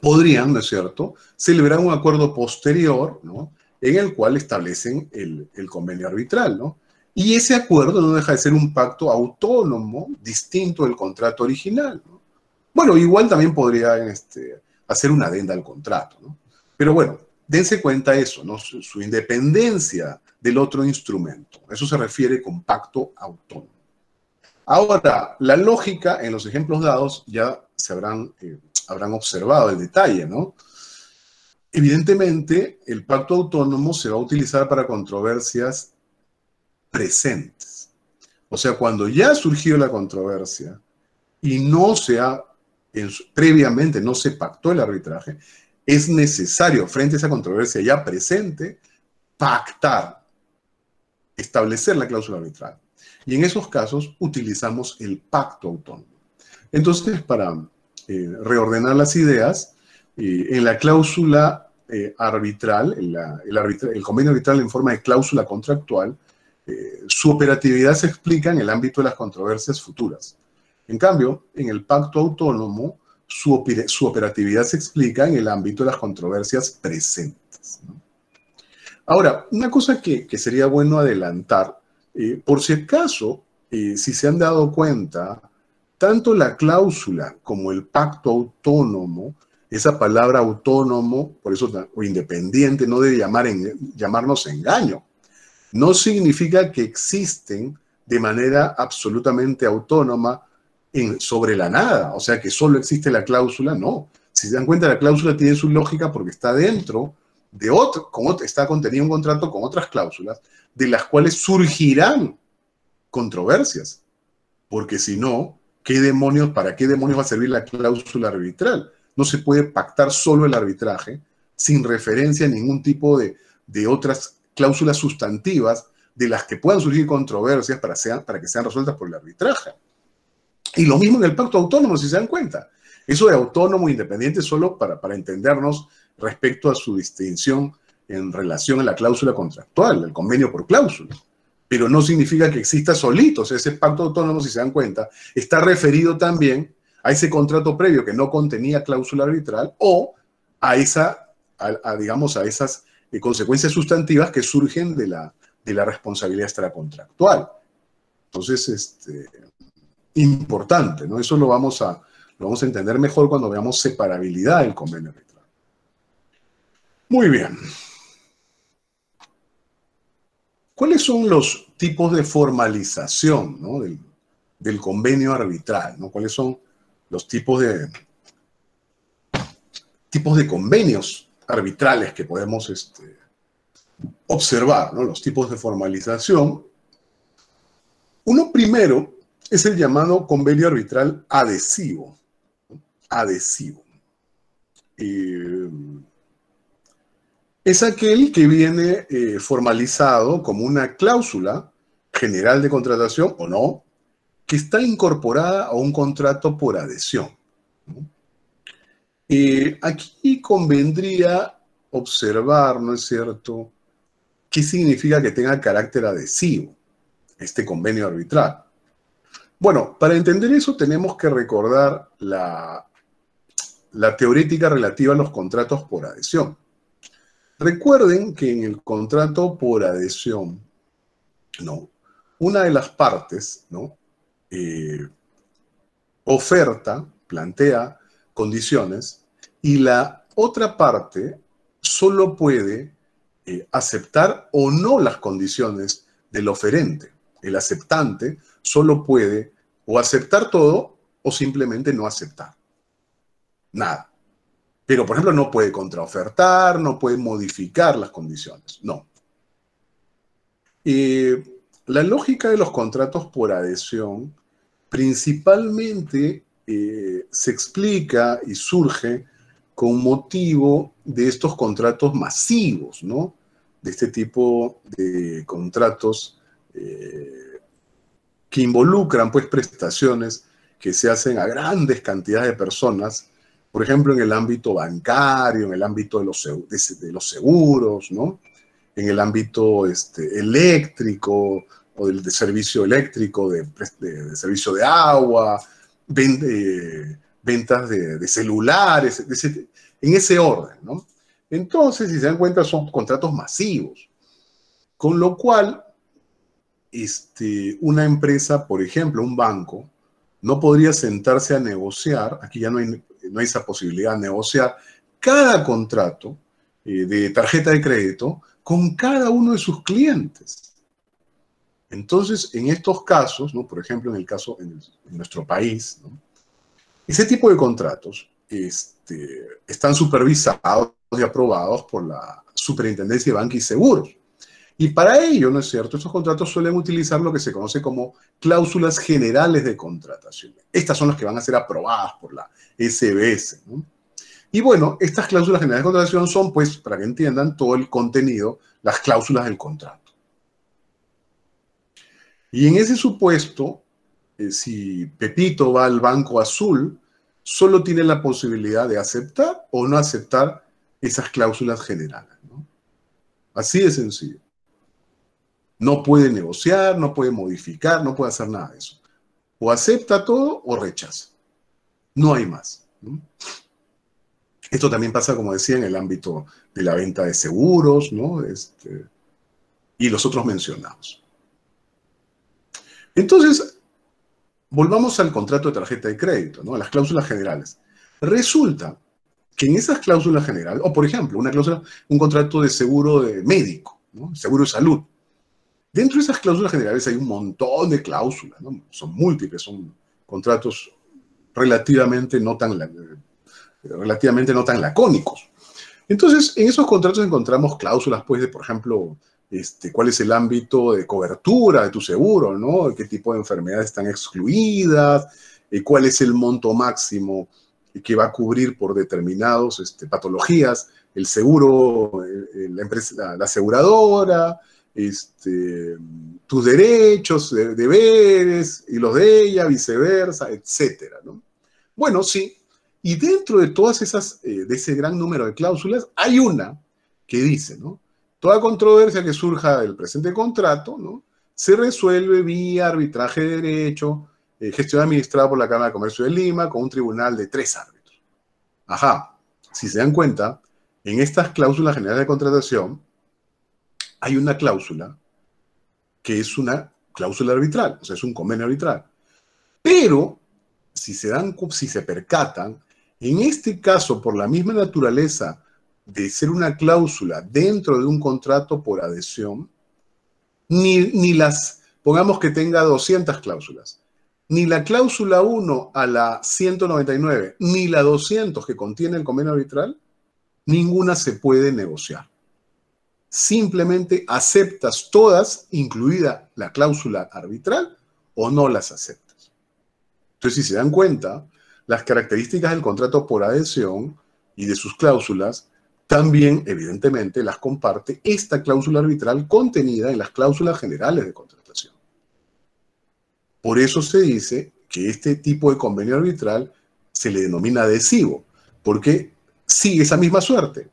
Speaker 1: podrían, ¿no es cierto?, celebrar un acuerdo posterior, ¿no?, en el cual establecen el convenio arbitral, ¿no? Y ese acuerdo no deja de ser un pacto autónomo, distinto del contrato original, ¿no? Bueno, igual también podrían hacer una adenda al contrato, ¿no? Pero bueno, dense cuenta eso, ¿no? Su independencia del otro instrumento. Eso se refiere con pacto autónomo. Ahora, la lógica en los ejemplos dados ya se habrán observado el detalle, ¿no? Evidentemente, el pacto autónomo se va a utilizar para controversias presentes. O sea, cuando ya ha surgido la controversia y previamente no se pactó el arbitraje, es necesario, frente a esa controversia ya presente, pactar, establecer la cláusula arbitral. Y en esos casos utilizamos el pacto autónomo. Entonces, para reordenar las ideas, en la cláusula arbitral, el convenio arbitral en forma de cláusula contractual, su operatividad se explica en el ámbito de las controversias futuras. En cambio, en el pacto autónomo, su operatividad se explica en el ámbito de las controversias presentes, ¿no? Ahora, una cosa que sería bueno adelantar, por si acaso, si se han dado cuenta, tanto la cláusula como el pacto autónomo, esa palabra autónomo, por eso, o independiente, no debe llamarnos engaño. No significa que existen de manera absolutamente autónoma sobre la nada, o sea que solo existe la cláusula, no. Si se dan cuenta, la cláusula tiene su lógica porque está dentro de está contenido un contrato con otras cláusulas, de las cuales surgirán controversias. Porque si no, ¿para qué demonios va a servir la cláusula arbitral? No se puede pactar solo el arbitraje sin referencia a ningún tipo de otras cláusulas sustantivas de las que puedan surgir controversias para que sean resueltas por el arbitraje. Y lo mismo en el pacto autónomo, si se dan cuenta. Eso de autónomo e independiente solo para entendernos respecto a su distinción en relación a la cláusula contractual, el convenio por cláusula. Pero no significa que exista solito. O sea, ese pacto autónomo, si se dan cuenta, está referido también a ese contrato previo que no contenía cláusula arbitral o digamos, a esas consecuencias sustantivas que surgen de la responsabilidad extracontractual. Entonces, importante, ¿no? Eso lo vamos a entender mejor cuando veamos separabilidad del convenio arbitral. Muy bien. ¿Cuáles son los tipos de formalización, ¿no?, del convenio arbitral, ¿no? ¿Cuáles son los tipos de convenios arbitrales que podemos observar, ¿no? Los tipos de formalización. Uno primero es el llamado convenio arbitral adhesivo. Adhesivo. Es aquel que viene formalizado como una cláusula general de contratación o no, que está incorporada a un contrato por adhesión, ¿no? Aquí convendría observar, ¿no es cierto?, qué significa que tenga carácter adhesivo este convenio arbitral. Bueno, para entender eso tenemos que recordar la teorética relativa a los contratos por adhesión. Recuerden que en el contrato por adhesión, ¿no?, una de las partes, ¿no?, oferta, plantea condiciones, y la otra parte solo puede aceptar o no las condiciones del oferente. El aceptante solo puede o aceptar todo o simplemente no aceptar nada. Pero, por ejemplo, no puede contraofertar, no puede modificar las condiciones, no. La lógica de los contratos por adhesión principalmente se explica y surge con motivo de estos contratos masivos, ¿no? De este tipo de contratos que involucran, pues, prestaciones que se hacen a grandes cantidades de personas, por ejemplo, en el ámbito bancario, en el ámbito de los seguros, ¿no?, en el ámbito eléctrico o del servicio eléctrico, de servicio de agua, ventas de celulares, en ese orden, ¿no? Entonces, si se dan cuenta, son contratos masivos, con lo cual una empresa, por ejemplo, un banco, no podría sentarse a negociar, aquí ya no hay esa posibilidad de negociar, cada contrato de tarjeta de crédito con cada uno de sus clientes. Entonces, en estos casos, ¿no?, por ejemplo, en el caso en nuestro país, ¿no?, ese tipo de contratos están supervisados y aprobados por la Superintendencia de Banca y Seguros. Y para ello, ¿no es cierto?, estos contratos suelen utilizar lo que se conoce como cláusulas generales de contratación. Estas son las que van a ser aprobadas por la SBS, ¿no? Y bueno, estas cláusulas generales de contratación son, pues, para que entiendan, todo el contenido, las cláusulas del contrato. Y en ese supuesto, si Pepito va al Banco Azul, solo tiene la posibilidad de aceptar o no aceptar esas cláusulas generales, ¿no? Así de sencillo. No puede negociar, no puede modificar, no puede hacer nada de eso. O acepta todo o rechaza. No hay más, ¿no? Esto también pasa, como decía, en el ámbito de la venta de seguros, ¿no?, y los otros mencionados. Entonces, volvamos al contrato de tarjeta de crédito, ¿no?, a las cláusulas generales. Resulta que en esas cláusulas generales, o por ejemplo, un contrato de seguro médico, ¿no?, seguro de salud. Dentro de esas cláusulas generales hay un montón de cláusulas, ¿no? Son múltiples, son contratos relativamente no tan lacónicos. Entonces, en esos contratos encontramos cláusulas, pues, de, por ejemplo, cuál es el ámbito de cobertura de tu seguro, ¿no?, qué tipo de enfermedades están excluidas, cuál es el monto máximo que va a cubrir por determinadas patologías el seguro, la empresa, la aseguradora, tus derechos, deberes y los de ella, viceversa, etcétera, ¿no? Bueno, sí. Y dentro de todas esas, de ese gran número de cláusulas, hay una que dice, ¿no?, toda controversia que surja del presente contrato, ¿no?, se resuelve vía arbitraje de derecho, gestión administrada por la Cámara de Comercio de Lima, con un tribunal de 3 árbitros. Ajá. Si se dan cuenta, en estas cláusulas generales de contratación, hay una cláusula que es una cláusula arbitral, o sea, es un convenio arbitral. Pero, si se percatan, en este caso, por la misma naturaleza de ser una cláusula dentro de un contrato por adhesión, pongamos que tenga 200 cláusulas, ni la cláusula 1 a la 199, ni la 200 que contiene el convenio arbitral, ninguna se puede negociar. Simplemente aceptas todas, incluida la cláusula arbitral, o no las aceptas. Entonces, si se dan cuenta, las características del contrato por adhesión y de sus cláusulas también, evidentemente, las comparte esta cláusula arbitral contenida en las cláusulas generales de contratación. Por eso se dice que este tipo de convenio arbitral se le denomina adhesivo, porque sigue esa misma suerte.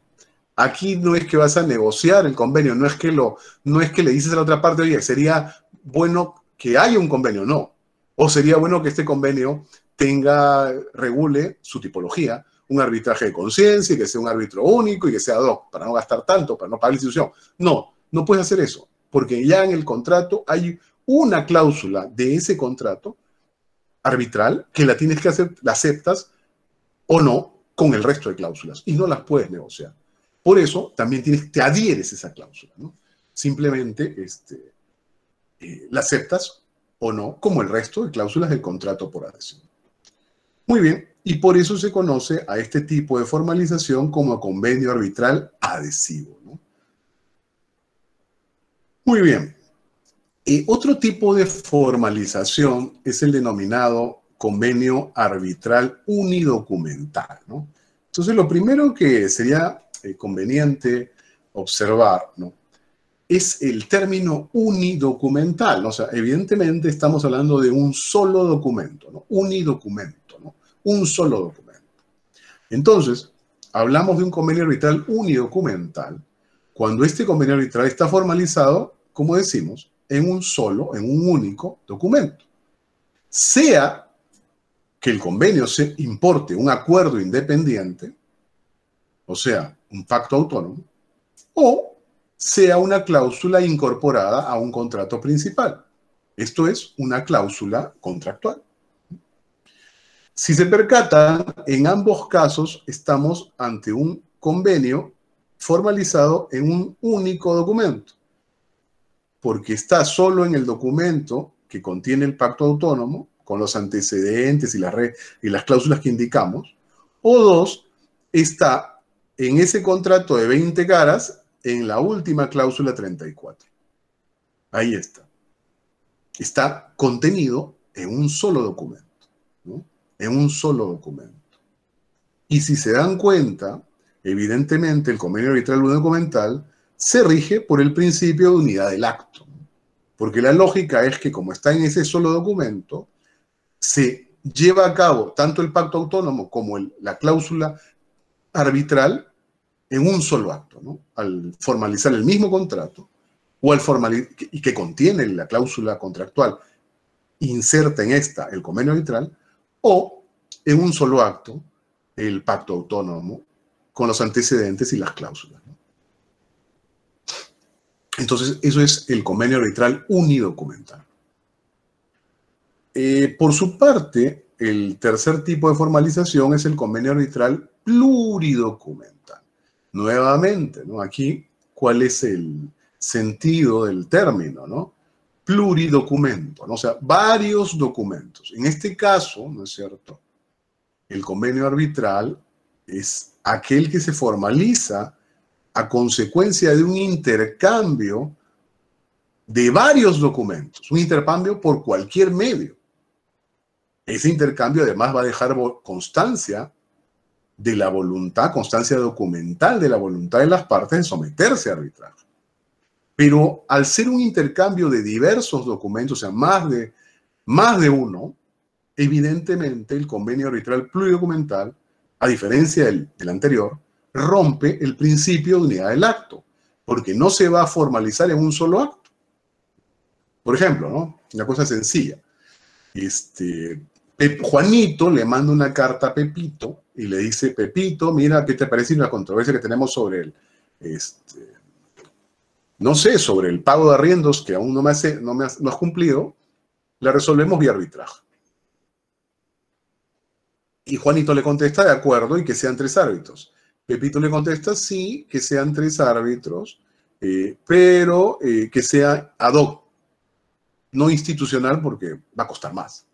Speaker 1: Aquí no es que vas a negociar el convenio, no es que le dices a la otra parte, oye, sería bueno que haya un convenio, no. O sería bueno que este convenio regule su tipología, un arbitraje de conciencia, y que sea un árbitro único y que sea ad hoc, para no gastar tanto, para no pagar la institución. No, no puedes hacer eso, porque ya en el contrato hay una cláusula de ese contrato arbitral que la tienes que hacer, la aceptas o no con el resto de cláusulas y no las puedes negociar. Por eso también te adhieres a esa cláusula, ¿no? Simplemente la aceptas o no, como el resto de cláusulas del contrato por adhesión. Muy bien, y por eso se conoce a este tipo de formalización como convenio arbitral adhesivo, ¿no? Muy bien. Otro tipo de formalización es el denominado convenio arbitral unidocumental, ¿no? Entonces, lo primero que sería conveniente observar, ¿no?, es el término unidocumental, ¿no? O sea, evidentemente estamos hablando de un solo documento, ¿no? Unidocumento, ¿no? Un solo documento. Entonces, hablamos de un convenio arbitral unidocumental cuando este convenio arbitral está formalizado, como decimos, en un único documento. Sea que el convenio se importe un acuerdo independiente, o sea, un pacto autónomo, o sea una cláusula incorporada a un contrato principal. Esto es una cláusula contractual. Si se percatan, en ambos casos estamos ante un convenio formalizado en un único documento, porque está solo en el documento que contiene el pacto autónomo, con los antecedentes y las cláusulas que indicamos, o dos, está en ese contrato de 20 caras en la última cláusula 34. Ahí está. Está contenido en un solo documento, ¿no? En un solo documento. Y si se dan cuenta, evidentemente el convenio arbitral unidocumental se rige por el principio de unidad del acto, ¿no? Porque la lógica es que como está en ese solo documento, se lleva a cabo tanto el pacto autónomo como la cláusula arbitral en un solo acto, ¿no? Al formalizar el mismo contrato, o y que contiene la cláusula contractual, inserta en esta el convenio arbitral, o en un solo acto el pacto autónomo con los antecedentes y las cláusulas, ¿no? Entonces, eso es el convenio arbitral unidocumental. Por su parte, el tercer tipo de formalización es el convenio arbitral pluridocumental. Nuevamente, ¿no? Aquí, ¿cuál es el sentido del término, ¿no? Pluridocumento, ¿no? O sea, varios documentos. En este caso, ¿no es cierto?, el convenio arbitral es aquel que se formaliza a consecuencia de un intercambio de varios documentos, un intercambio por cualquier medio. Ese intercambio además va a dejar constancia de la voluntad, constancia documental de la voluntad de las partes de someterse a arbitraje. Pero al ser un intercambio de diversos documentos, o sea, más de uno, evidentemente el convenio arbitral pluridocumental, a diferencia del anterior, rompe el principio de unidad del acto, porque no se va a formalizar en un solo acto. Por ejemplo, ¿no?, una cosa sencilla. Juanito le manda una carta a Pepito y le dice: Pepito, mira, ¿qué te parece la controversia que tenemos sobre no sé, sobre el pago de arriendos que aún no has cumplido? La resolvemos vía arbitraje. Y Juanito le contesta: de acuerdo, y que sean 3 árbitros. Pepito le contesta: sí, que sean 3 árbitros, pero que sea ad hoc, no institucional, porque va a costar más.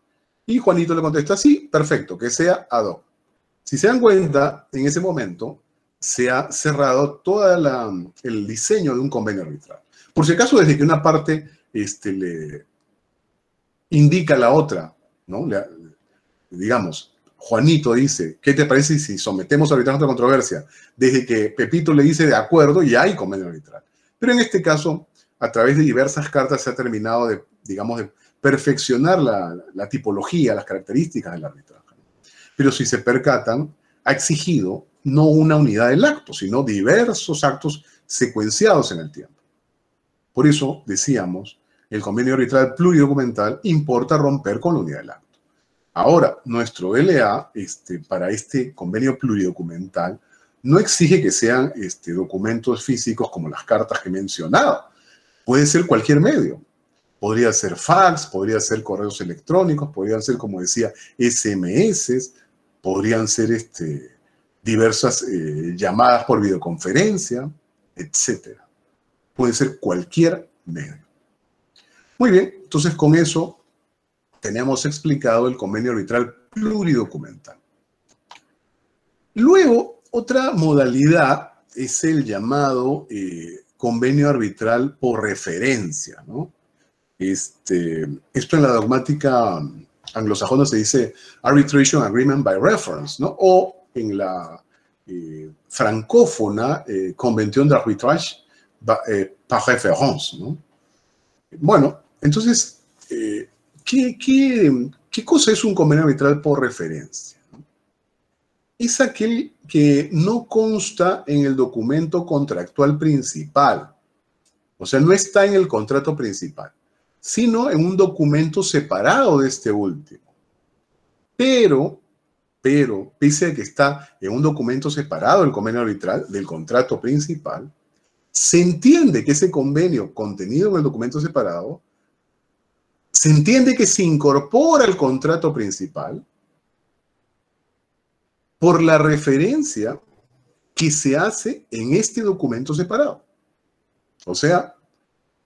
Speaker 1: Y Juanito le contesta: sí, perfecto, que sea ad hoc. Si se dan cuenta, en ese momento se ha cerrado todo el diseño de un convenio arbitral. Por si acaso, desde que una parte le indica a la otra, ¿no? Digamos, Juanito dice: ¿qué te parece si sometemos a arbitraje esta controversia? Desde que Pepito le dice: de acuerdo, ya hay convenio arbitral. Pero en este caso, a través de diversas cartas se ha terminado de perfeccionar la tipología, las características del arbitraje. Pero si se percatan, ha exigido no una unidad del acto, sino diversos actos secuenciados en el tiempo. Por eso, decíamos, el convenio arbitral pluridocumental importa romper con la unidad del acto. Ahora, nuestro LA, para este convenio pluridocumental, no exige que sean documentos físicos como las cartas que he mencionado. Puede ser cualquier medio. Podría ser fax, podría ser correos electrónicos, podrían ser, como decía, SMS, podrían ser diversas llamadas por videoconferencia, etc. Puede ser cualquier medio. Muy bien, entonces con eso tenemos explicado el convenio arbitral pluridocumental. Luego, otra modalidad es el llamado convenio arbitral por referencia, ¿no? Esto en la dogmática anglosajona se dice Arbitration Agreement by Reference, ¿no? O en la francófona Convention d'Arbitrage par référence, ¿no? Bueno, entonces, ¿qué cosa es un convenio arbitral por referencia? Es aquel que no consta en el documento contractual principal. O sea, no está en el contrato principal, sino en un documento separado de este último. Pero, pese a que está en un documento separado del convenio arbitral, del contrato principal, se entiende que ese convenio contenido en el documento separado, se entiende que se incorpora al contrato principal por la referencia que se hace en este documento separado. O sea,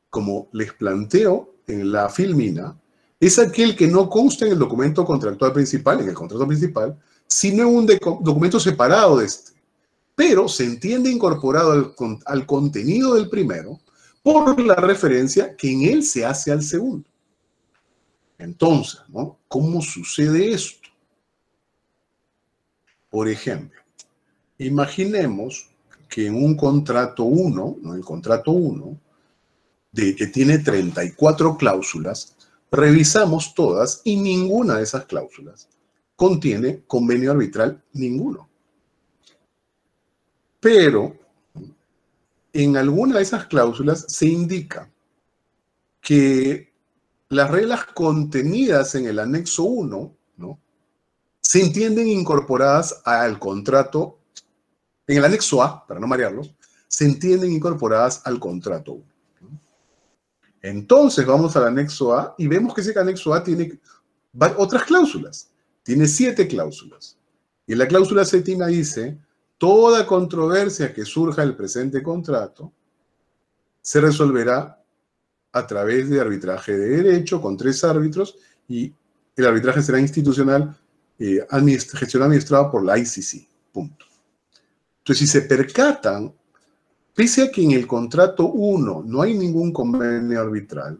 Speaker 1: como les planteo en la filmina, es aquel que no consta en el documento contractual principal, en el contrato principal, sino en un documento separado de este. Pero se entiende incorporado al contenido del primero por la referencia que en él se hace al segundo. Entonces, ¿no? ¿Cómo sucede esto? Por ejemplo, imaginemos que en un contrato 1, ¿no? El contrato 1, que tiene 34 cláusulas, revisamos todas y ninguna de esas cláusulas contiene convenio arbitral ninguno. Pero en alguna de esas cláusulas se indica que las reglas contenidas en el anexo 1, ¿no? Se entienden incorporadas al contrato, en el anexo A, para no marearlos, se entienden incorporadas al contrato 1. Entonces vamos al anexo A y vemos que ese anexo A tiene otras cláusulas. Tiene 7 cláusulas. Y la cláusula séptima dice: toda controversia que surja del presente contrato se resolverá a través de arbitraje de derecho con 3 árbitros, y el arbitraje será institucional, gestión administrada por la ICC. Punto. Entonces, si se percatan, pese a que en el contrato 1 no hay ningún convenio arbitral,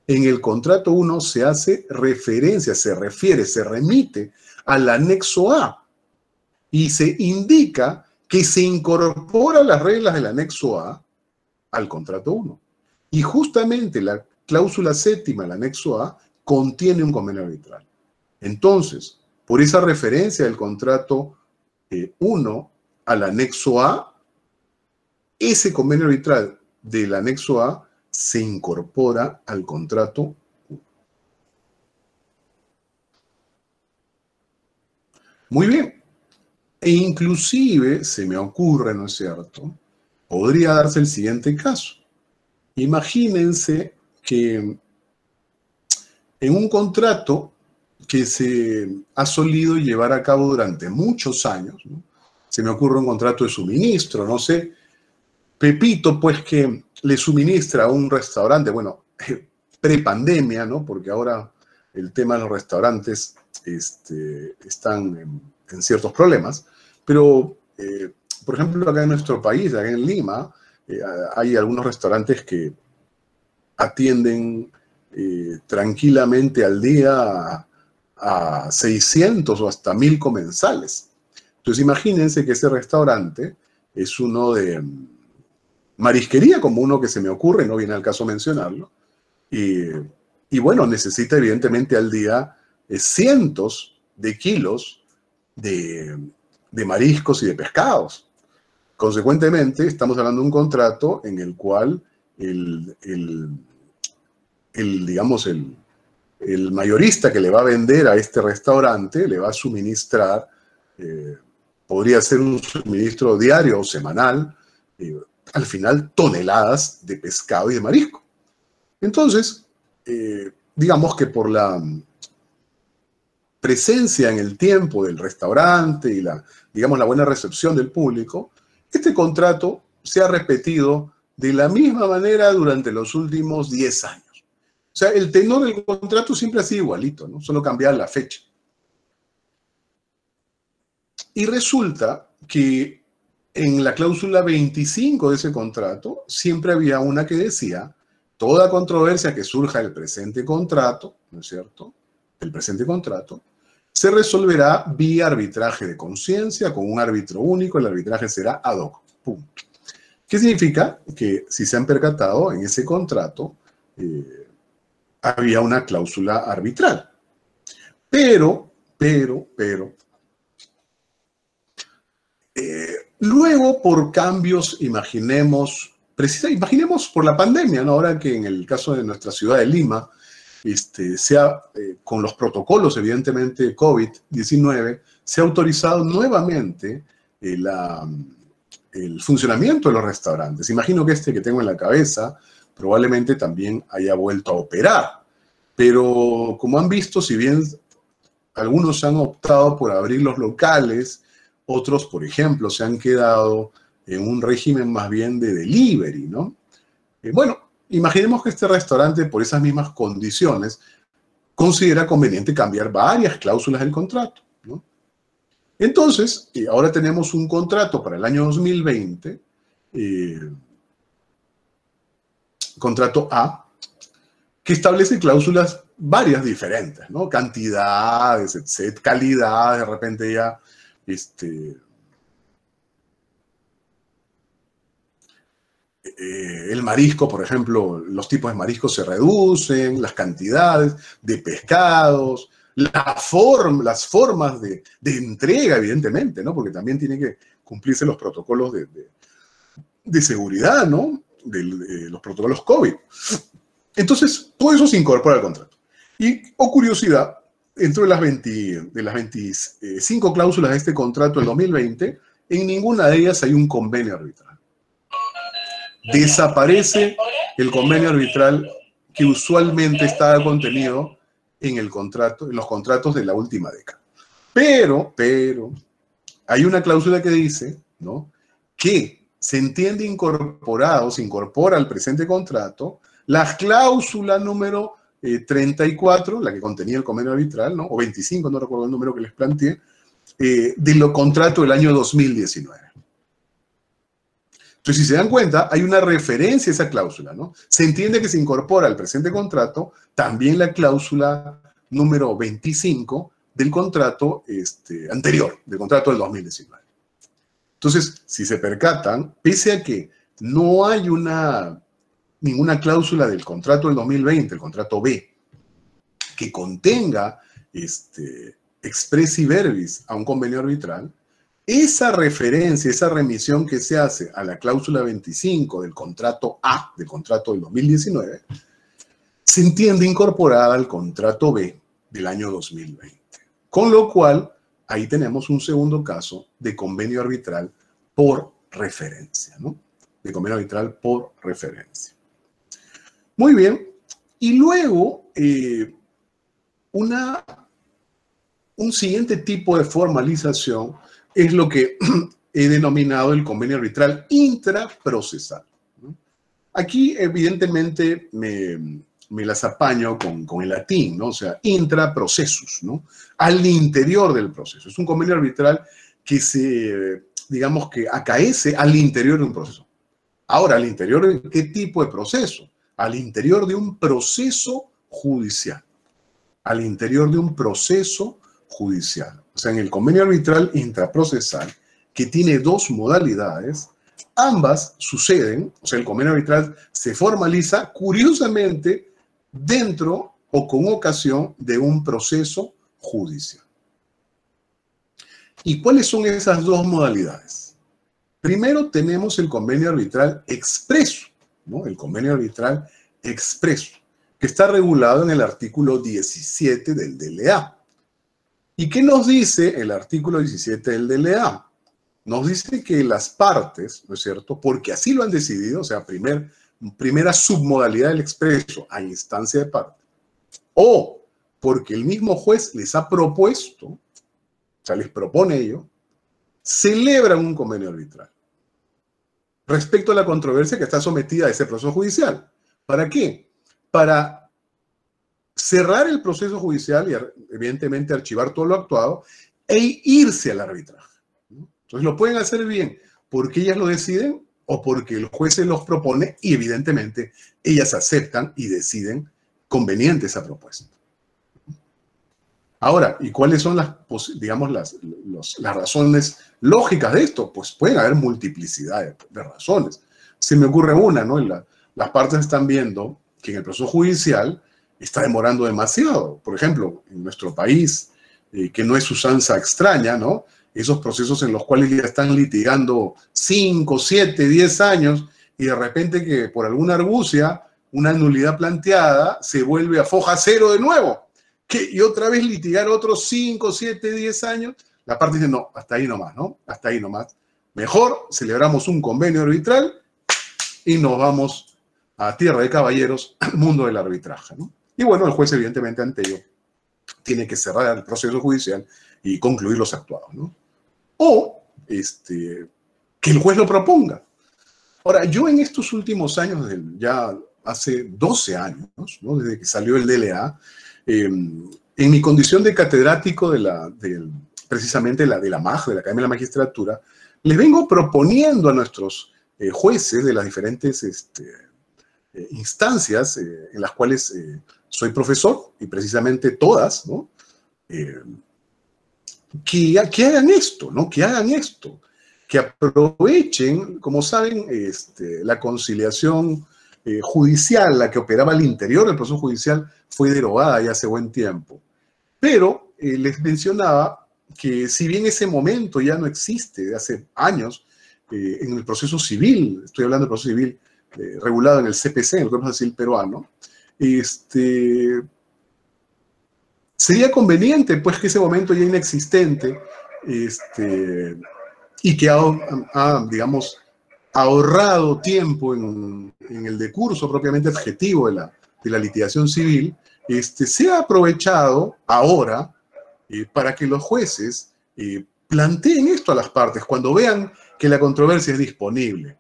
Speaker 1: en el contrato 1 se hace referencia, se refiere, se remite al anexo A y se indica que se incorpora las reglas del anexo A al contrato 1. Y justamente la cláusula séptima del anexo A contiene un convenio arbitral. Entonces, por esa referencia del contrato 1 al anexo A, ese convenio arbitral del anexo A se incorpora al contrato 1. Muy bien. E inclusive, se me ocurre, ¿no es cierto?, podría darse el siguiente caso. Imagínense que en un contrato que se ha solido llevar a cabo durante muchos años, ¿no? Se me ocurre un contrato de suministro, no sé, Pepito, pues, que le suministra a un restaurante, bueno, prepandemia, ¿no? Porque ahora el tema de los restaurantes están en ciertos problemas, pero, por ejemplo, acá en nuestro país, acá en Lima, hay algunos restaurantes que atienden tranquilamente al día a 600 o hasta 1000 comensales. Entonces, imagínense que ese restaurante es uno de marisquería, como uno que se me ocurre, no viene al caso mencionarlo, y bueno, necesita evidentemente al día cientos de kilos de de mariscos y de pescados. Consecuentemente, estamos hablando de un contrato en el cual digamos, el mayorista que le va a vender a este restaurante le va a suministrar, podría ser un suministro diario o semanal, al final toneladas de pescado y de marisco. Entonces, digamos que por la presencia en el tiempo del restaurante y digamos, la buena recepción del público, este contrato se ha repetido de la misma manera durante los últimos 10 años. O sea, el tenor del contrato siempre ha sido igualito, ¿no? Solo cambiaba la fecha. Y resulta que en la cláusula 25 de ese contrato siempre había una que decía: toda controversia que surja del presente contrato, ¿no es cierto?, del presente contrato, se resolverá vía arbitraje de conciencia con un árbitro único. El arbitraje será ad hoc. Punto. ¿Qué significa? Que, si se han percatado, en ese contrato había una cláusula arbitral. Pero, luego, por cambios, imaginemos por la pandemia, ¿no? Ahora que en el caso de nuestra ciudad de Lima, con los protocolos, evidentemente, COVID-19, se ha autorizado nuevamente el funcionamiento de los restaurantes. Imagino que que tengo en la cabeza probablemente también haya vuelto a operar. Pero, como han visto, si bien algunos han optado por abrir los locales, otros, por ejemplo, se han quedado en un régimen más bien de delivery, ¿no? Bueno, imaginemos que este restaurante, por esas mismas condiciones, considera conveniente cambiar varias cláusulas del contrato, ¿no? Entonces, ahora tenemos un contrato para el año 2020, contrato A, que establece cláusulas varias diferentes, ¿no? Cantidades, etcétera, calidad, de repente ya, el marisco, por ejemplo, los tipos de mariscos se reducen, las cantidades de pescados, las formas de entrega, evidentemente, ¿no? Porque también tienen que cumplirse los protocolos de seguridad, ¿no? Los protocolos COVID. Entonces, todo eso se incorpora al contrato. Y, o curiosidad, dentro de las 25 cláusulas de este contrato del 2020, en ninguna de ellas hay un convenio arbitral. Desaparece el convenio arbitral que usualmente estaba contenido en los contratos de la última década. Pero, hay una cláusula que dice, ¿no?, que se entiende se incorpora al presente contrato la cláusula número 34, la que contenía el convenio arbitral, ¿no?, o 25, no recuerdo el número que les planteé, de los contratos del año 2019. Entonces, si se dan cuenta, hay una referencia a esa cláusula, ¿no? Se entiende que se incorpora al presente contrato también la cláusula número 25 del contrato anterior, del contrato del 2019. Entonces, si se percatan, pese a que no hay ninguna cláusula del contrato del 2020, el contrato B, que contenga expressi verbis a un convenio arbitral, esa referencia, esa remisión que se hace a la cláusula 25 del contrato A, del contrato del 2019, se entiende incorporada al contrato B del año 2020. Con lo cual, ahí tenemos un segundo caso de convenio arbitral por referencia, ¿no? De convenio arbitral por referencia. Muy bien. Y luego, un siguiente tipo de formalización es lo que he denominado el convenio arbitral intraprocesal, ¿no? Aquí, evidentemente, me las apaño con el latín, ¿no? O sea, intraprocesus, ¿no? Al interior del proceso. Es un convenio arbitral que digamos que acaece al interior de un proceso. Ahora, ¿al interior de qué tipo de proceso? Al interior de un proceso judicial. Al interior de un proceso judicial. O sea, en el convenio arbitral intraprocesal, que tiene dos modalidades, ambas suceden, o sea, el convenio arbitral se formaliza, curiosamente, dentro o con ocasión de un proceso judicial. ¿Y cuáles son esas dos modalidades? Primero tenemos el convenio arbitral expreso, ¿no? El convenio arbitral expreso, que está regulado en el artículo 17 del DLA. ¿Y qué nos dice el artículo 17 del DLA? Nos dice que las partes, ¿no es cierto?, porque así lo han decidido, o sea, primera submodalidad del expreso a instancia de parte, o porque el mismo juez les ha propuesto, o sea, les propone ello, celebran un convenio arbitral respecto a la controversia que está sometida a ese proceso judicial. ¿Para qué? Para cerrar el proceso judicial y, evidentemente, archivar todo lo actuado e irse al arbitraje. Entonces, lo pueden hacer bien porque ellas lo deciden o porque el juez se los propone y, evidentemente, ellas aceptan y deciden conveniente esa propuesta. Ahora, ¿y cuáles son digamos, las razones lógicas de esto? Pues pueden haber multiplicidad de razones. Se me ocurre una, ¿no? Las partes están viendo que en el proceso judicial está demorando demasiado. Por ejemplo, en nuestro país, que no es usanza extraña, ¿no? Esos procesos en los cuales ya están litigando 5, 7, 10 años y de repente que por alguna argucia, una nulidad planteada se vuelve a foja cero de nuevo. Y otra vez litigar otros 5, 7, 10 años, la parte dice, no, hasta ahí nomás, ¿no? Hasta ahí nomás. Mejor celebramos un convenio arbitral y nos vamos a tierra de caballeros, al mundo del arbitraje, ¿no? Y bueno, el juez, evidentemente, ante ello, tiene que cerrar el proceso judicial y concluir los actuados, ¿no? O que el juez lo proponga. Ahora, yo en estos últimos años, ya hace 12 años, ¿no? Desde que salió el DLA, en mi condición de catedrático precisamente de la MAG, de la Academia de la Magistratura, les vengo proponiendo a nuestros jueces de las diferentes instancias en las cuales soy profesor, y precisamente todas, ¿no? Que hagan esto, ¿no? Que hagan esto, que aprovechen, como saben, la conciliación judicial, la que operaba al interior del proceso judicial, fue derogada ya hace buen tiempo. Pero les mencionaba que si bien ese momento ya no existe de hace años, en el proceso civil, estoy hablando del proceso civil regulado en el CPC, en el Código Civil peruano, sería conveniente, pues, que ese momento ya inexistente, y que digamos, ahorrado tiempo en el decurso propiamente adjetivo de la litigación civil, sea aprovechado ahora para que los jueces planteen esto a las partes cuando vean que la controversia es disponible.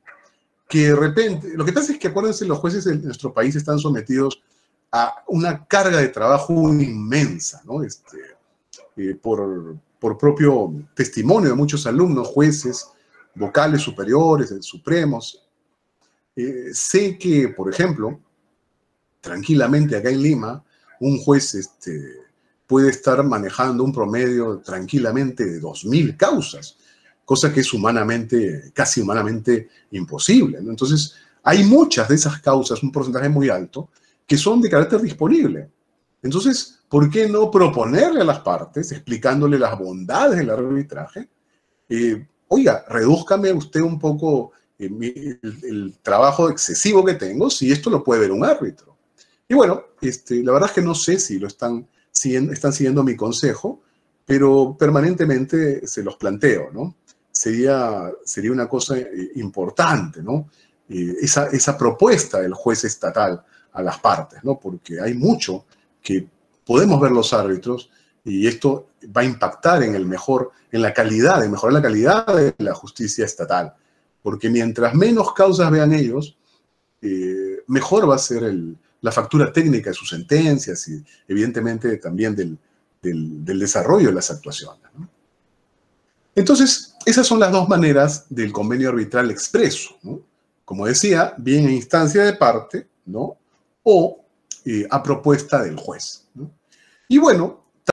Speaker 1: Que de repente, lo que pasa es que, acuérdense, los jueces de nuestro país están sometidos a una carga de trabajo inmensa, ¿no? Por propio testimonio de muchos alumnos, jueces, vocales superiores, supremos. Sé que, por ejemplo, tranquilamente acá en Lima, un juez puede estar manejando un promedio tranquilamente de 2.000 causas, cosa que es casi humanamente imposible, ¿no? Entonces, hay muchas de esas causas, un porcentaje muy alto, que son de carácter disponible. Entonces, ¿por qué no proponerle a las partes, explicándole las bondades del arbitraje? Oiga, redúzcame usted un poco el trabajo excesivo que tengo, si esto lo puede ver un árbitro. Y bueno, la verdad es que no sé si están siguiendo mi consejo, pero permanentemente se los planteo, ¿no? Sería una cosa importante, ¿no? Esa propuesta del juez estatal a las partes, ¿no? Porque hay mucho que podemos ver los árbitros y esto va a impactar en mejorar la calidad de la justicia estatal. Porque mientras menos causas vean ellos, mejor va a ser la factura técnica de sus sentencias y, evidentemente, también del desarrollo de las actuaciones, ¿no? Entonces, esas son las dos maneras del convenio arbitral expreso, ¿no? Como decía, bien en instancia de parte, ¿no? O a propuesta del juez, ¿no? Y bueno,